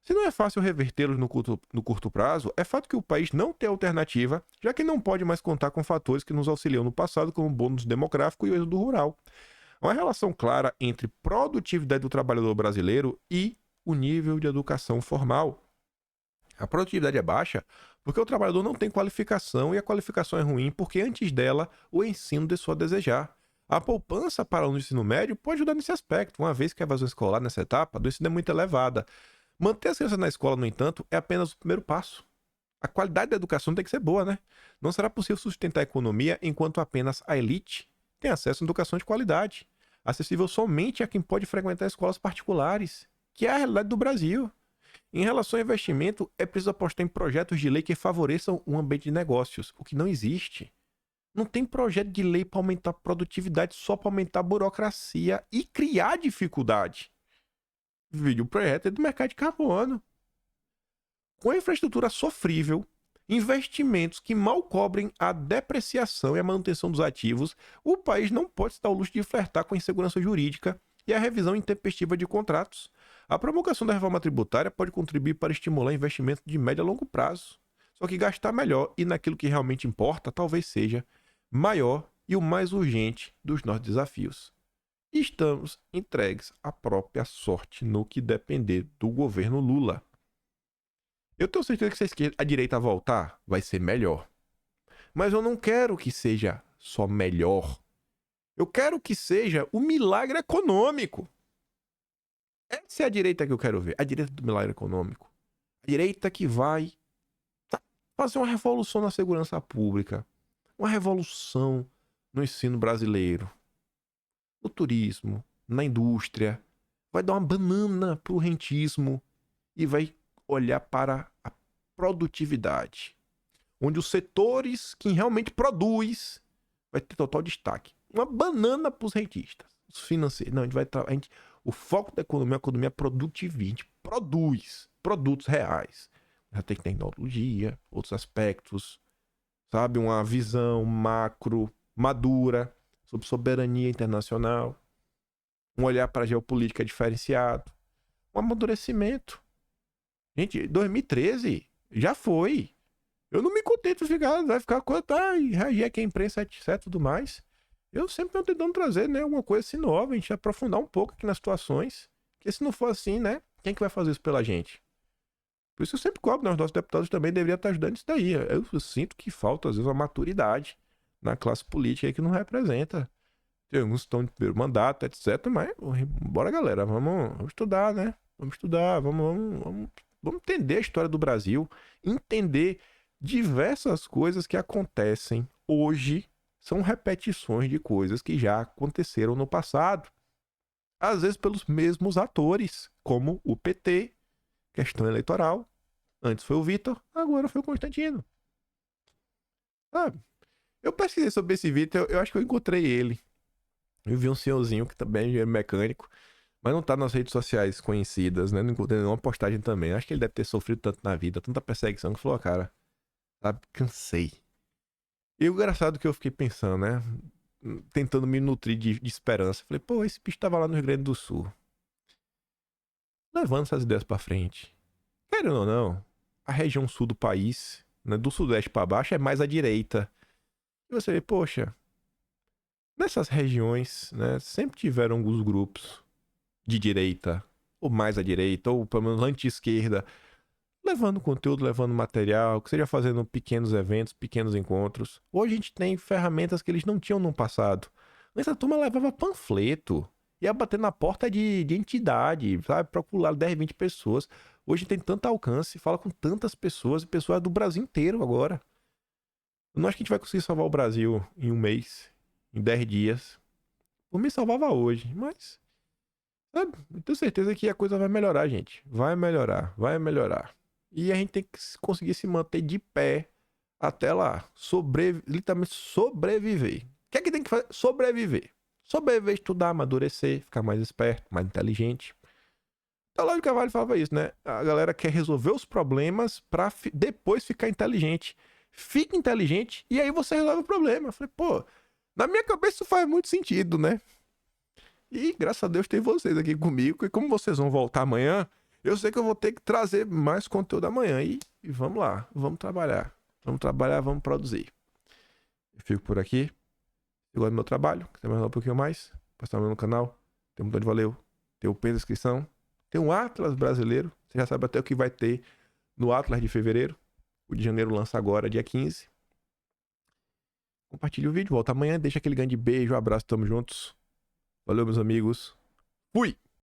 Se não é fácil revertê-los no curto prazo, é fato que o país não tem alternativa, já que não pode mais contar com fatores que nos auxiliam no passado, como o bônus demográfico e o êxodo rural. Uma relação clara entre produtividade do trabalhador brasileiro e o nível de educação formal. A produtividade é baixa porque o trabalhador não tem qualificação e a qualificação é ruim porque antes dela o ensino deixou a desejar. A poupança para o ensino médio pode ajudar nesse aspecto, uma vez que a evasão escolar nessa etapa do ensino é muito elevada. Manter as crianças na escola, no entanto, é apenas o primeiro passo. A qualidade da educação tem que ser boa, né? Não será possível sustentar a economia enquanto apenas a elite tem acesso a educação de qualidade, acessível somente a quem pode frequentar escolas particulares, que é a realidade do Brasil. Em relação ao investimento, é preciso apostar em projetos de lei que favoreçam o ambiente de negócios, o que não existe. Não tem projeto de lei para aumentar a produtividade, só para aumentar a burocracia e criar dificuldade. Vídeo projeto é do mercado de carbono. Com a infraestrutura sofrível, investimentos que mal cobrem a depreciação e a manutenção dos ativos, o país não pode se dar o luxo de flertar com a insegurança jurídica e a revisão intempestiva de contratos. A promulgação da reforma tributária pode contribuir para estimular investimento de médio a longo prazo. Só que gastar melhor e naquilo que realmente importa talvez seja maior e o mais urgente dos nossos desafios. E estamos entregues à própria sorte no que depender do governo Lula. Eu tenho certeza que se a direita voltar, vai ser melhor. Mas eu não quero que seja só melhor. Eu quero que seja o milagre econômico. Essa é a direita que eu quero ver. A direita do milagre econômico. A direita que vai fazer uma revolução na segurança pública. Uma revolução no ensino brasileiro. No turismo. Na indústria. Vai dar uma banana pro rentismo. E vai olhar para a produtividade. Onde os setores que realmente produz vai ter total destaque. Uma banana para os rentistas. Os financeiros. Não, o foco da economia é a economia produtiva. A gente produz produtos reais. Já tem tecnologia, outros aspectos, sabe? Uma visão macro, madura, sobre soberania internacional. Um olhar para a geopolítica diferenciado. Um amadurecimento. Gente, 2013 já foi. Eu não me contento de ficar, vai ficar quanto e reagir aqui a imprensa, etc e tudo mais. Eu sempre estou tentando trazer, né, alguma coisa assim nova, a gente aprofundar um pouco aqui nas situações. Porque se não for assim, né, quem que vai fazer isso pela gente? Por isso eu sempre cobro, né, os nossos deputados também deveriam estar ajudando isso daí. Eu sinto que falta, às vezes, uma maturidade na classe política aí que não representa. Tem alguns que estão de primeiro mandato, etc. Mas, bora, galera, vamos estudar, né? Vamos estudar, vamos entender a história do Brasil, entender diversas coisas que acontecem hoje são repetições de coisas que já aconteceram no passado. Às vezes pelos mesmos atores, como o PT, questão eleitoral. Antes foi o Vitor, agora foi o Constantino. Sabe? Eu pesquisei sobre esse Vitor, eu acho que eu encontrei ele. Eu vi um senhorzinho que também é engenheiro mecânico, mas não tá nas redes sociais conhecidas, né? Não encontrei nenhuma postagem também. Acho que ele deve ter sofrido tanto na vida, tanta perseguição, que falou, cara, sabe, cansei. E o engraçado que eu fiquei pensando, né? Tentando me nutrir de esperança. Falei, pô, esse bicho tava lá no Rio Grande do Sul, levando essas ideias pra frente. Querendo ou não, a região sul do país, né, do sudeste pra baixo, é mais à direita. E você vê, poxa, nessas regiões, né, sempre tiveram alguns grupos de direita, ou mais à direita, ou pelo menos anti-esquerda, levando conteúdo, levando material, que seja fazendo pequenos eventos, pequenos encontros. Hoje a gente tem ferramentas que eles não tinham no passado. Essa turma levava panfleto, ia bater na porta de entidade, sabe? Procurar 10, 20 pessoas. Hoje tem tanto alcance, fala com tantas pessoas, e pessoas do Brasil inteiro agora. Eu não acho que a gente vai conseguir salvar o Brasil em um mês, em 10 dias. Por mim, salvava hoje, mas sabe? Eu tenho certeza que a coisa vai melhorar, gente. Vai melhorar, vai melhorar. E a gente tem que conseguir se manter de pé até lá. Literalmente sobreviver. O que é que tem que fazer? Sobreviver. Sobreviver, estudar, amadurecer, ficar mais esperto, mais inteligente. Então, lá o Carvalho falava isso, né? A galera quer resolver os problemas pra depois ficar inteligente. Fica inteligente e aí você resolve o problema. Eu falei, pô, na minha cabeça isso faz muito sentido, né? E graças a Deus tem vocês aqui comigo. E como vocês vão voltar amanhã, eu sei que eu vou ter que trazer mais conteúdo amanhã. E vamos lá, vamos trabalhar. Vamos trabalhar, vamos produzir. Eu fico por aqui. Se gosta do meu trabalho, quiser me ajudar um pouquinho mais, passar no meu canal. Tem um botão de valeu. Tem o P na descrição. Tem um Atlas brasileiro. Você já sabe até o que vai ter no Atlas de fevereiro. O de janeiro lança agora, dia 15. Compartilhe o vídeo, volta amanhã. Deixa aquele grande beijo, abraço, tamo juntos. Valeu, meus amigos. Fui!